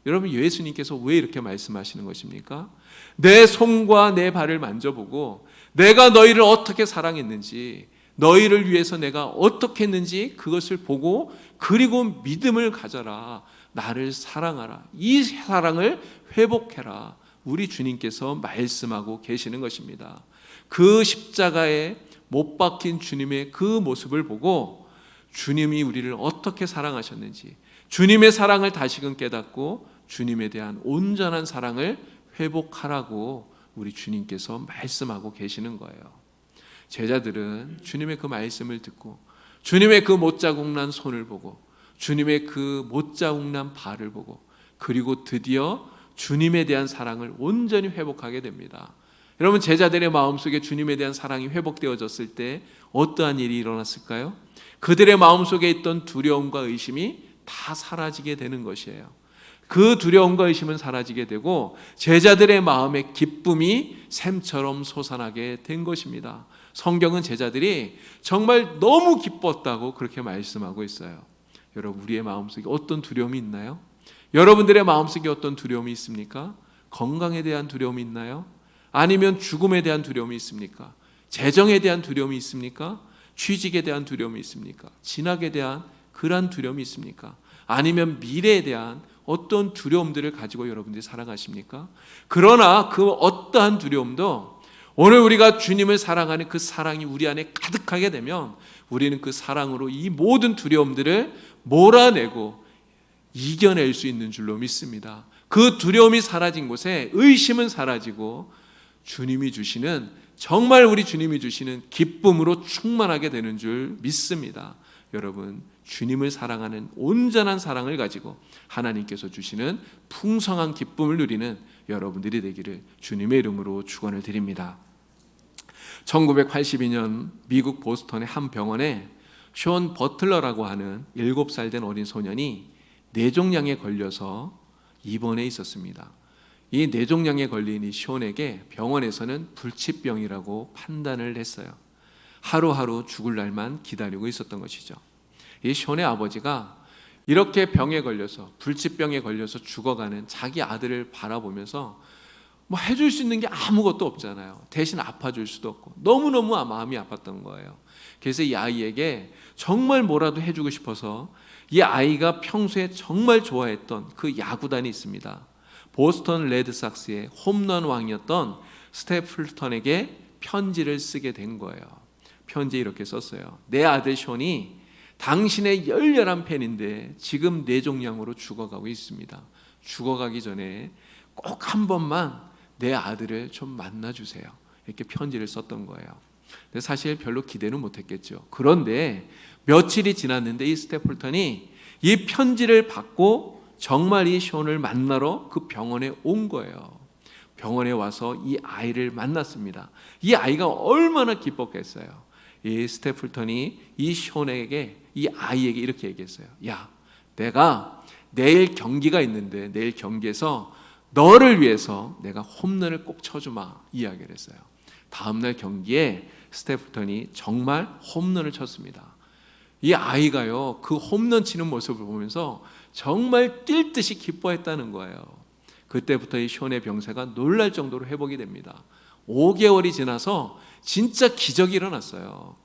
여러분, 예수님께서 왜 이렇게 말씀하시는 것입니까? 내 손과 내 발을 만져보고 내가 너희를 어떻게 사랑했는지, 너희를 위해서 내가 어떻게 했는지 그것을 보고 그리고 믿음을 가져라. 나를 사랑하라. 이 사랑을 회복해라. 우리 주님께서 말씀하고 계시는 것입니다. 그 십자가에 못 박힌 주님의 그 모습을 보고 주님이 우리를 어떻게 사랑하셨는지, 주님의 사랑을 다시금 깨닫고 주님에 대한 온전한 사랑을 회복하라고 우리 주님께서 말씀하고 계시는 거예요. 제자들은 주님의 그 말씀을 듣고 주님의 그 못자국난 손을 보고 주님의 그 못자국난 발을 보고 그리고 드디어 주님에 대한 사랑을 온전히 회복하게 됩니다. 여러분, 제자들의 마음속에 주님에 대한 사랑이 회복되어졌을 때 어떠한 일이 일어났을까요? 그들의 마음속에 있던 두려움과 의심이 다 사라지게 되는 것이에요. 그 두려움과 의심은 사라지게 되고 제자들의 마음에 기쁨이 샘처럼 솟아나게 된 것입니다. 성경은 제자들이 정말 너무 기뻤다고 그렇게 말씀하고 있어요. 여러분, 우리의 마음속에 어떤 두려움이 있나요? 여러분들의 마음속에 어떤 두려움이 있습니까? 건강에 대한 두려움이 있나요? 아니면 죽음에 대한 두려움이 있습니까? 재정에 대한 두려움이 있습니까? 취직에 대한 두려움이 있습니까? 진학에 대한 그러한 두려움이 있습니까? 아니면 미래에 대한 어떤 두려움들을 가지고 여러분들이 살아가십니까? 그러나 그 어떠한 두려움도 오늘 우리가 주님을 사랑하는 그 사랑이 우리 안에 가득하게 되면 우리는 그 사랑으로 이 모든 두려움들을 몰아내고 이겨낼 수 있는 줄로 믿습니다. 그 두려움이 사라진 곳에 의심은 사라지고 주님이 주시는, 정말 우리 주님이 주시는 기쁨으로 충만하게 되는 줄 믿습니다. 여러분, 주님을 사랑하는 온전한 사랑을 가지고 하나님께서 주시는 풍성한 기쁨을 누리는 여러분들이 되기를 주님의 이름으로 축원을 드립니다. 1982년 미국 보스턴의 한 병원에 숀 버틀러라고 하는 7살 된 어린 소년이 뇌종양에 걸려서 입원해 있었습니다. 이 뇌종양에 걸린 이 숀에게 병원에서는 불치병이라고 판단을 했어요. 하루하루 죽을 날만 기다리고 있었던 것이죠. 이 숀의 아버지가 이렇게 병에 걸려서, 불치병에 걸려서 죽어가는 자기 아들을 바라보면서 뭐 해줄 수 있는 게 아무것도 없잖아요. 대신 아파줄 수도 없고 너무너무 마음이 아팠던 거예요. 그래서 이 아이에게 정말 뭐라도 해주고 싶어서 이 아이가 평소에 정말 좋아했던 그 야구단이 있습니다. 보스턴 레드삭스의 홈런 왕이었던 스테플턴에게 편지를 쓰게 된 거예요. 편지에 이렇게 썼어요. 내 아들 숀이 당신의 열렬한 팬인데 지금 뇌종양으로 죽어가고 있습니다. 죽어가기 전에 꼭 한 번만 내 아들을 좀 만나주세요. 이렇게 편지를 썼던 거예요. 근데 사실 별로 기대는 못했겠죠. 그런데 며칠이 지났는데 이 스테플턴이 이 편지를 받고 정말 이 숀을 만나러 그 병원에 온 거예요. 병원에 와서 이 아이를 만났습니다. 이 아이가 얼마나 기뻤겠어요. 이 스테플턴이 이 숀에게, 이 아이에게 이렇게 얘기했어요. 야, 내가 내일 경기가 있는데 내일 경기에서 너를 위해서 내가 홈런을 꼭 쳐주마, 이야기를 했어요. 다음날 경기에 스테플턴이 정말 홈런을 쳤습니다. 이 아이가요, 그 홈런 치는 모습을 보면서 정말 뛸 듯이 기뻐했다는 거예요. 그때부터 이 숀의 병세가 놀랄 정도로 회복이 됩니다. 5개월이 지나서 진짜 기적이 일어났어요.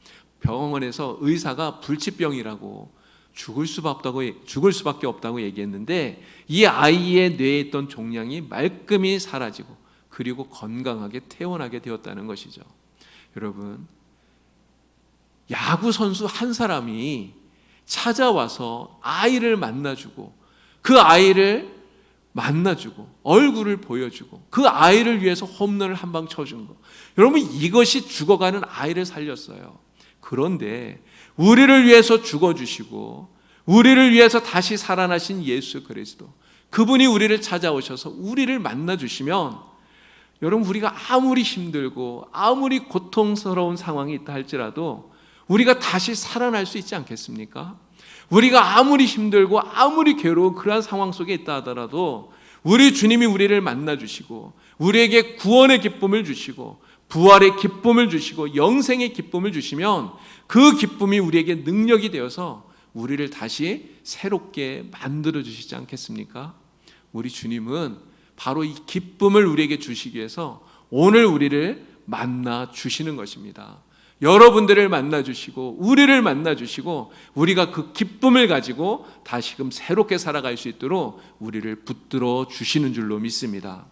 병원에서 의사가 불치병이라고 죽을 수밖에 없다고 얘기했는데 이 아이의 뇌에 있던 종양이 말끔히 사라지고 그리고 건강하게 퇴원하게 되었다는 것이죠. 여러분, 야구 선수 한 사람이 찾아와서 아이를 만나주고 그 아이를 만나주고 얼굴을 보여주고 그 아이를 위해서 홈런을 한 방 쳐준 거, 여러분, 이것이 죽어가는 아이를 살렸어요. 그런데 우리를 위해서 죽어주시고 우리를 위해서 다시 살아나신 예수 그리스도, 그분이 우리를 찾아오셔서 우리를 만나주시면 여러분, 우리가 아무리 힘들고 아무리 고통스러운 상황이 있다 할지라도 우리가 다시 살아날 수 있지 않겠습니까? 우리가 아무리 힘들고 아무리 괴로운 그러한 상황 속에 있다 하더라도 우리 주님이 우리를 만나주시고 우리에게 구원의 기쁨을 주시고 부활의 기쁨을 주시고 영생의 기쁨을 주시면 그 기쁨이 우리에게 능력이 되어서 우리를 다시 새롭게 만들어 주시지 않겠습니까? 우리 주님은 바로 이 기쁨을 우리에게 주시기 위해서 오늘 우리를 만나 주시는 것입니다. 여러분들을 만나 주시고 우리를 만나 주시고 우리가 그 기쁨을 가지고 다시금 새롭게 살아갈 수 있도록 우리를 붙들어 주시는 줄로 믿습니다.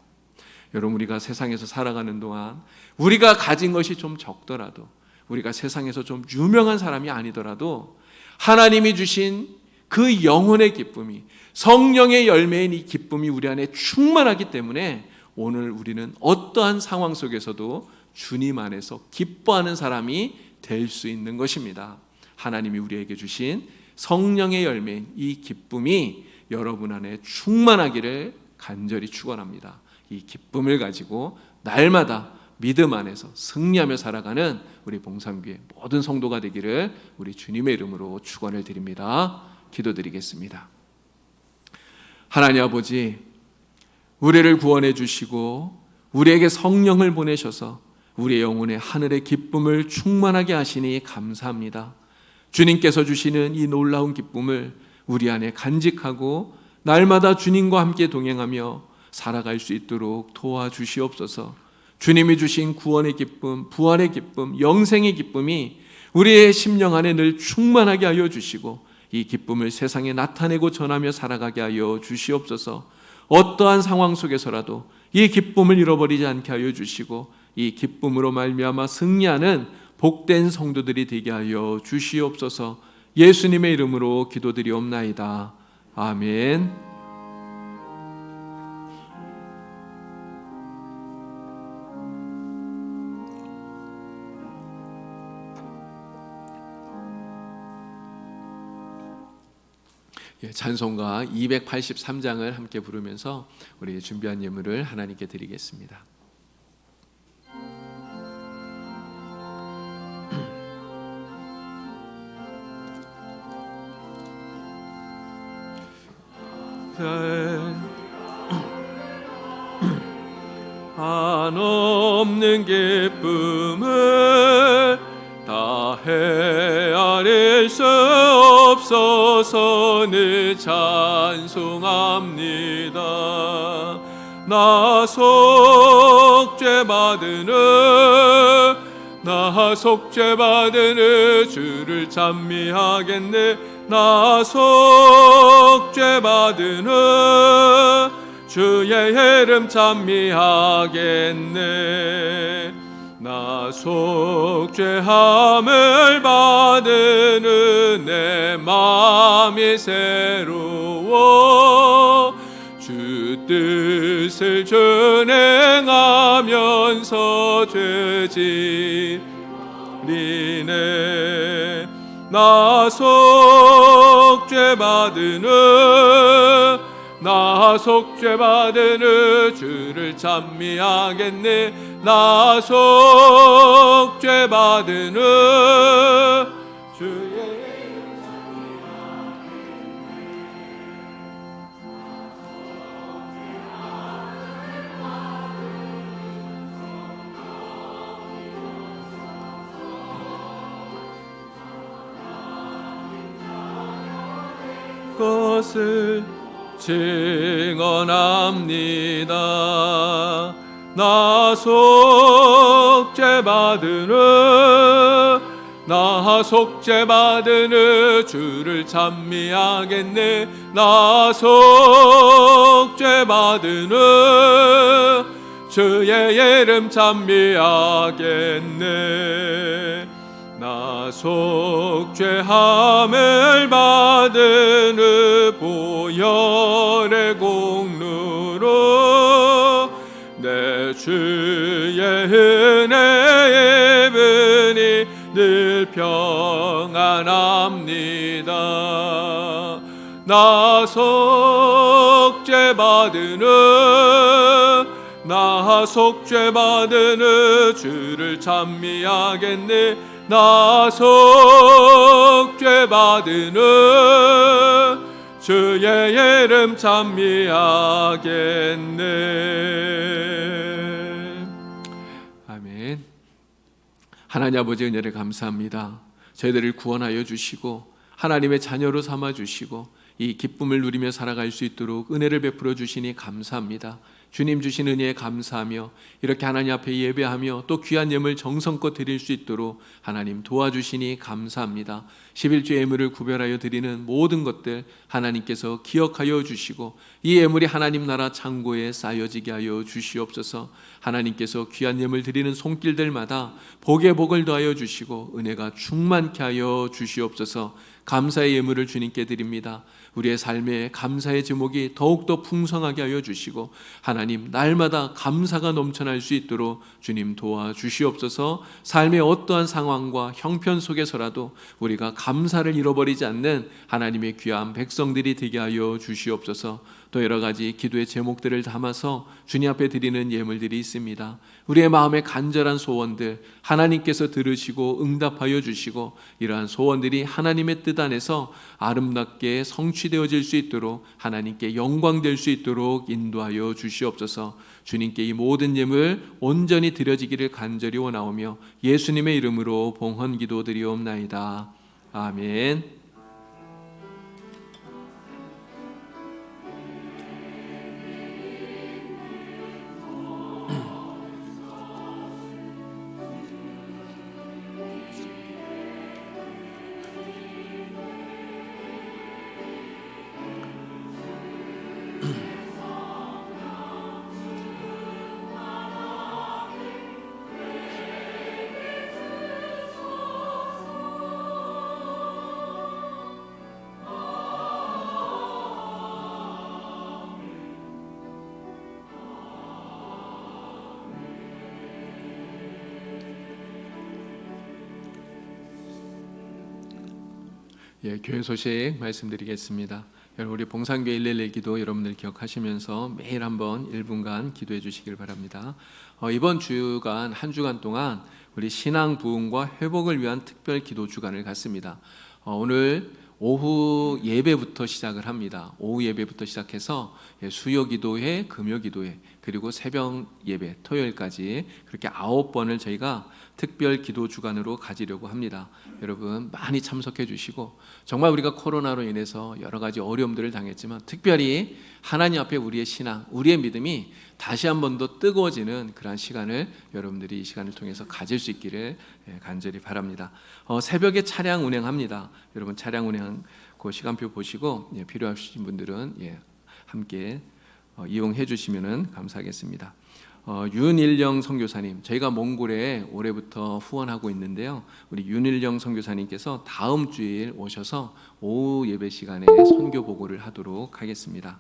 여러분, 우리가 세상에서 살아가는 동안 우리가 가진 것이 좀 적더라도, 우리가 세상에서 좀 유명한 사람이 아니더라도 하나님이 주신 그 영혼의 기쁨이, 성령의 열매인 이 기쁨이 우리 안에 충만하기 때문에 오늘 우리는 어떠한 상황 속에서도 주님 안에서 기뻐하는 사람이 될 수 있는 것입니다. 하나님이 우리에게 주신 성령의 열매인 이 기쁨이 여러분 안에 충만하기를 간절히 축원합니다. 이 기쁨을 가지고 날마다 믿음 안에서 승리하며 살아가는 우리 봉산교회 모든 성도가 되기를 우리 주님의 이름으로 축원을 드립니다. 기도드리겠습니다. 하나님 아버지, 우리를 구원해 주시고 우리에게 성령을 보내셔서 우리의 영혼에 하늘의 기쁨을 충만하게 하시니 감사합니다. 주님께서 주시는 이 놀라운 기쁨을 우리 안에 간직하고 날마다 주님과 함께 동행하며 살아갈 수 있도록 도와주시옵소서. 주님이 주신 구원의 기쁨, 부활의 기쁨, 영생의 기쁨이 우리의 심령 안에 늘 충만하게 하여 주시고 이 기쁨을 세상에 나타내고 전하며 살아가게 하여 주시옵소서. 어떠한 상황 속에서라도 이 기쁨을 잃어버리지 않게 하여 주시고 이 기쁨으로 말미암아 승리하는 복된 성도들이 되게 하여 주시옵소서. 예수님의 이름으로 기도드리옵나이다. 아멘. 찬송가 283장을 함께 부르면서 우리 준비한 예물을 하나님께 드리겠습니다. 한없는 기쁨을 다 헤아릴 수 없어서 늘 찬송합니다. 나 속죄 받으는 주를 찬미하겠네. 나 속죄 받으는 주의 이름 찬미하겠네. 나 속죄함을 받으는 내 마음이 새로워 주 뜻을 준행하면서 죄지리네. 나 속죄 받으는 주를 찬미하겠네. 나 속죄 받으는 주의 것을 증언합니다. 나 속죄 받으는 주를 찬미하겠네. 나 속죄 받으는 주의 이름 찬미하겠네. 나 속죄함을 받으는 보혈의 공로로 내 주의 은혜의 분이 늘 평안합니다. 나 속죄 받으는 주를 찬미하겠네. 나 속죄 받으는 주의 이름 찬미하겠네. 아멘. 하나님 아버지 은혜를 감사합니다. 저희들을 구원하여 주시고 하나님의 자녀로 삼아 주시고 이 기쁨을 누리며 살아갈 수 있도록 은혜를 베풀어 주시니 감사합니다. 주님 주신 은혜에 감사하며 이렇게 하나님 앞에 예배하며 또 귀한 예물 정성껏 드릴 수 있도록 하나님 도와주시니 감사합니다. 11조 예물을 구별하여 드리는 모든 것들 하나님께서 기억하여 주시고 이 예물이 하나님 나라 창고에 쌓여지게 하여 주시옵소서. 하나님께서 귀한 예물 드리는 손길들마다 복에 복을 더하여 주시고 은혜가 충만케 하여 주시옵소서. 감사의 예물을 주님께 드립니다. 우리의 삶에 감사의 제목이 더욱더 풍성하게 하여 주시고 하나님 날마다 감사가 넘쳐날 수 있도록 주님 도와주시옵소서. 삶의 어떠한 상황과 형편 속에서라도 우리가 감사를 잃어버리지 않는 하나님의 귀한 백성들이 되게 하여 주시옵소서. 또 여러 가지 기도의 제목들을 담아서 주님 앞에 드리는 예물들이 있습니다. 우리의 마음의 간절한 소원들 하나님께서 들으시고 응답하여 주시고 이러한 소원들이 하나님의 뜻 안에서 아름답게 성취되어질 수 있도록 하나님께 영광될 수 있도록 인도하여 주시옵소서. 주님께 이 모든 예물 온전히 드려지기를 간절히 원하오며 예수님의 이름으로 봉헌 기도드리옵나이다. 아멘. 교회 소식 말씀드리겠습니다. 여러분 우리 봉산교회 111 기도 여러분들 기억하시면서 매일 한번 1분간 기도해 주시길 바랍니다. 이번 주간 한 주간 동안 우리 신앙 부흥과 회복을 위한 특별 기도 주간을 갖습니다. 오늘 오후 예배부터 시작을 합니다. 오후 예배부터 시작해서 수요 기도회, 금요 기도회, 그리고 새벽 예배, 토요일까지 그렇게 9번을 저희가 특별 기도 주간으로 가지려고 합니다. 여러분 많이 참석해 주시고 정말 우리가 코로나로 인해서 여러 가지 어려움들을 당했지만 특별히 하나님 앞에 우리의 신앙, 우리의 믿음이 다시 한 번 더 뜨거워지는 그러한 시간을 여러분들이 이 시간을 통해서 가질 수 있기를 간절히 바랍니다. 새벽에 차량 운행합니다. 여러분 차량 운행 그 시간표 보시고 필요하신 분들은 함께 이용해 주시면 감사하겠습니다. 윤일영 선교사님, 저희가 몽골에 올해부터 후원하고 있는데요. 우리 윤일영 선교사님께서 다음 주일 오셔서 오후 예배 시간에 선교 보고를 하도록 하겠습니다.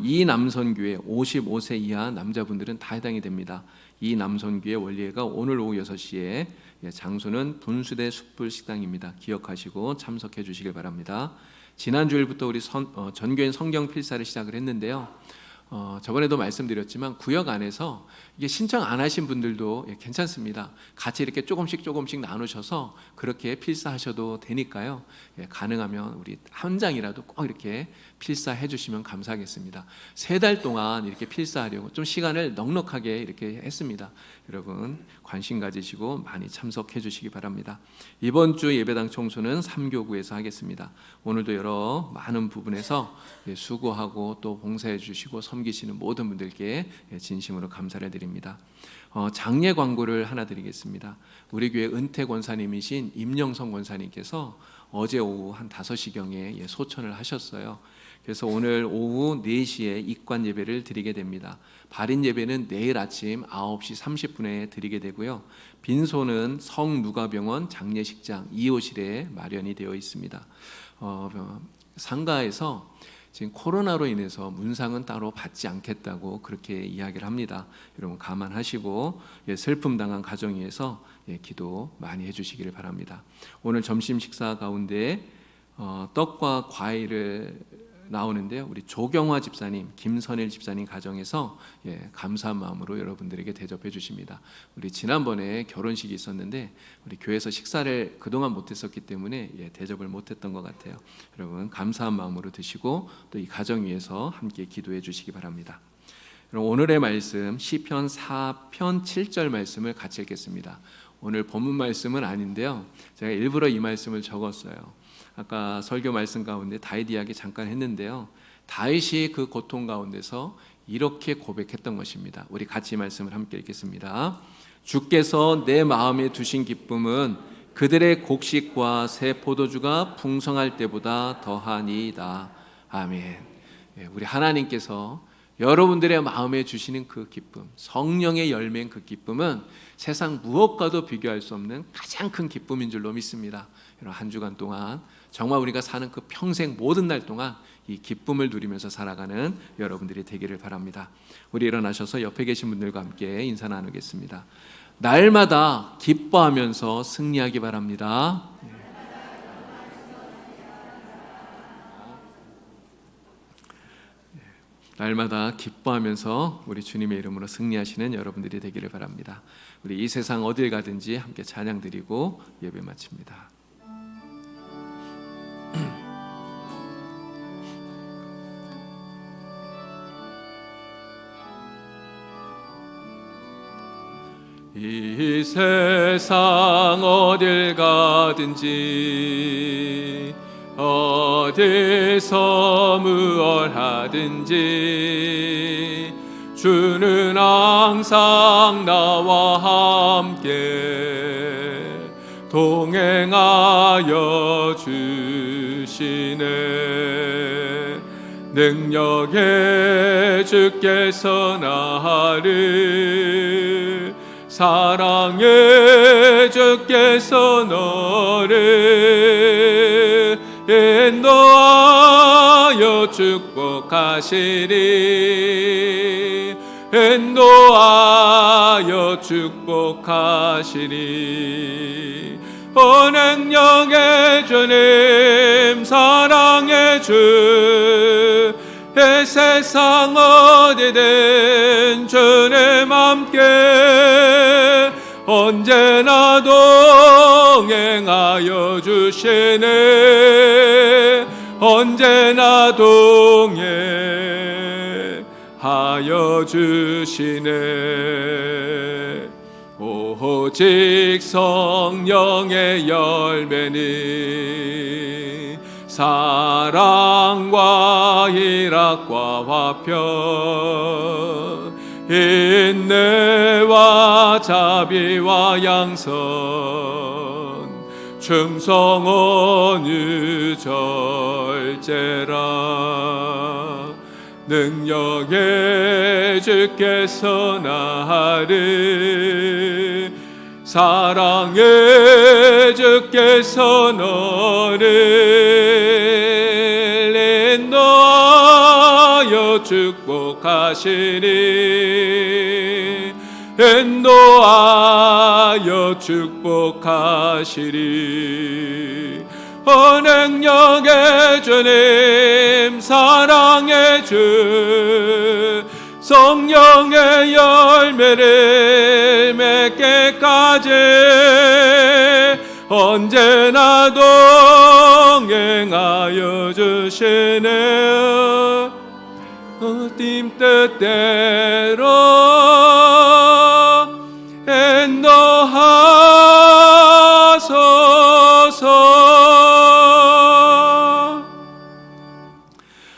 이 남선교회 55세 이하 남자분들은 다 해당이 됩니다. 이 남선교회 원리회가 오늘 오후 6시에 장소는 분수대 숯불 식당입니다. 기억하시고 참석해 주시길 바랍니다. 지난 주일부터 우리 전교인 성경 필사를 시작을 했는데요. 저번에도 말씀드렸지만 구역 안에서 이게 신청 안 하신 분들도 괜찮습니다. 같이 이렇게 조금씩 나누셔서 그렇게 필사하셔도 되니까요. 가능하면 우리 한 장이라도 꼭 이렇게 필사해 주시면 감사하겠습니다. 3달 동안 이렇게 필사하려고 좀 시간을 넉넉하게 이렇게 했습니다. 여러분 관심 가지시고 많이 참석해 주시기 바랍니다. 이번 주 예배당 청소는 3교구에서 하겠습니다. 오늘도 여러 많은 부분에서 수고하고 또 봉사해 주시고 섬기시는 모든 분들께 진심으로 감사를 드립니다. 장례 광고를 하나 드리겠습니다. 우리 교회 은퇴 권사님이신 임영성 권사님께서 어제 오후 한 5시경에 소천을 하셨어요. 그래서 오늘 오후 4시에 입관 예배를 드리게 됩니다. 발인 예배는 내일 아침 9시 30분에 드리게 되고요. 빈소는 성누가병원 장례식장 2호실에 마련이 되어 있습니다. 상가에서 지금 코로나로 인해서 문상은 따로 받지 않겠다고 그렇게 이야기를 합니다. 여러분 감안하시고 슬픔 당한 가정 위해서 기도 많이 해주시기를 바랍니다. 오늘 점심 식사 가운데 떡과 과일을 나오는데요. 우리 조경화 집사님, 김선일 집사님 가정에서 감사한 마음으로 여러분들에게 대접해 주십니다. 우리 지난번에 결혼식이 있었는데 우리 교회에서 식사를 그동안 못했었기 때문에 대접을 못했던 것 같아요. 여러분 감사한 마음으로 드시고 또 이 가정 위해서 함께 기도해 주시기 바랍니다. 오늘의 말씀 시편 4편 7절 말씀을 같이 읽겠습니다. 오늘 본문 말씀은 아닌데요. 제가 일부러 이 말씀을 적었어요. 아까 설교 말씀 가운데 다윗 이야기 잠깐 했는데요. 다윗이 그 고통 가운데서 이렇게 고백했던 것입니다. 우리 같이 말씀을 함께 읽겠습니다. 주께서 내 마음에 두신 기쁨은 그들의 곡식과 새 포도주가 풍성할 때보다 더하니이다. 아멘. 우리 하나님께서 여러분들의 마음에 주시는 그 기쁨, 성령의 열매인 그 기쁨은 세상 무엇과도 비교할 수 없는 가장 큰 기쁨인 줄로 믿습니다. 한 주간 동안 정말 우리가 사는 그 평생 모든 날 동안 이 기쁨을 누리면서 살아가는 여러분들이 되기를 바랍니다. 우리 일어나셔서 옆에 계신 분들과 함께 인사 나누겠습니다. 날마다 기뻐하면서 승리하기 바랍니다. 날마다 기뻐하면서 우리 주님의 이름으로 승리하시는 여러분들이 되기를 바랍니다. 우리 이 세상 어딜 가든지 함께 찬양 드리고 예배 마칩니다. 이 세상 어딜 가든지 어디서 무얼 하든지 주는 항상 나와 함께 동행하여 주시네. 능력의 주께서 나를 사랑의 주께서 너를 인도하여 축복하시리. 인도하여 축복하시리. 능력의 주님 사랑의 주 이 세상 어디든 주님 함께 언제나 동행하여 주시네. 언제나 동행하여 주시네. 오직 성령의 열매는 사랑과 희락과 화평 인내와 자비와 양선 충성 온유 절제라. 능력의 주께서 나를 사랑의 주께서 너를 인도하여 축복하시리. 인도하여 축복하시리. 능력의 주님 사랑의 주 성령의 열매를 맺게까지 언제나 동행하여 주시네. 주님 뜻대로 인도하소서.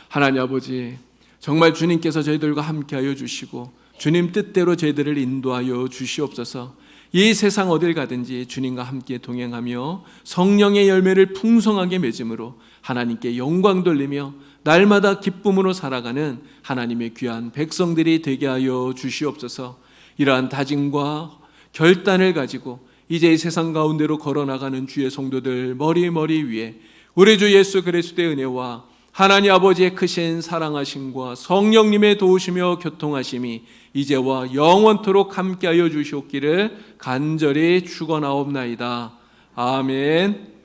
하나님 아버지, 정말 주님께서 저희들과 함께하여 주시고 주님 뜻대로 저희들을 인도하여 주시옵소서. 이 세상 어딜 가든지 주님과 함께 동행하며 성령의 열매를 풍성하게 맺음으로 하나님께 영광 돌리며 날마다 기쁨으로 살아가는 하나님의 귀한 백성들이 되게 하여 주시옵소서. 이러한 다짐과 결단을 가지고 이제 이 세상 가운데로 걸어나가는 주의 성도들 머리 위에 우리 주 예수 그리스도의 은혜와 하나님 아버지의 크신 사랑하심과 성령님의 도우시며 교통하심이 이제와 영원토록 함께하여 주시옵기를 간절히 축원하옵나이다. 아멘.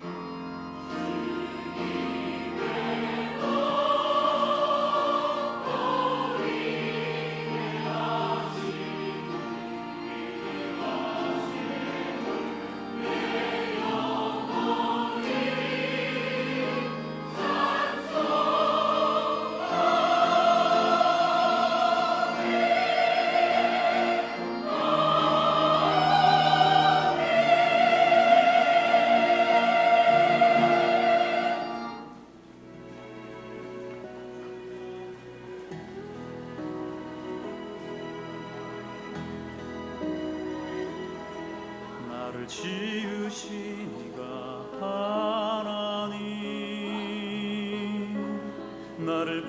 나를 지으신 이가 하나님 나를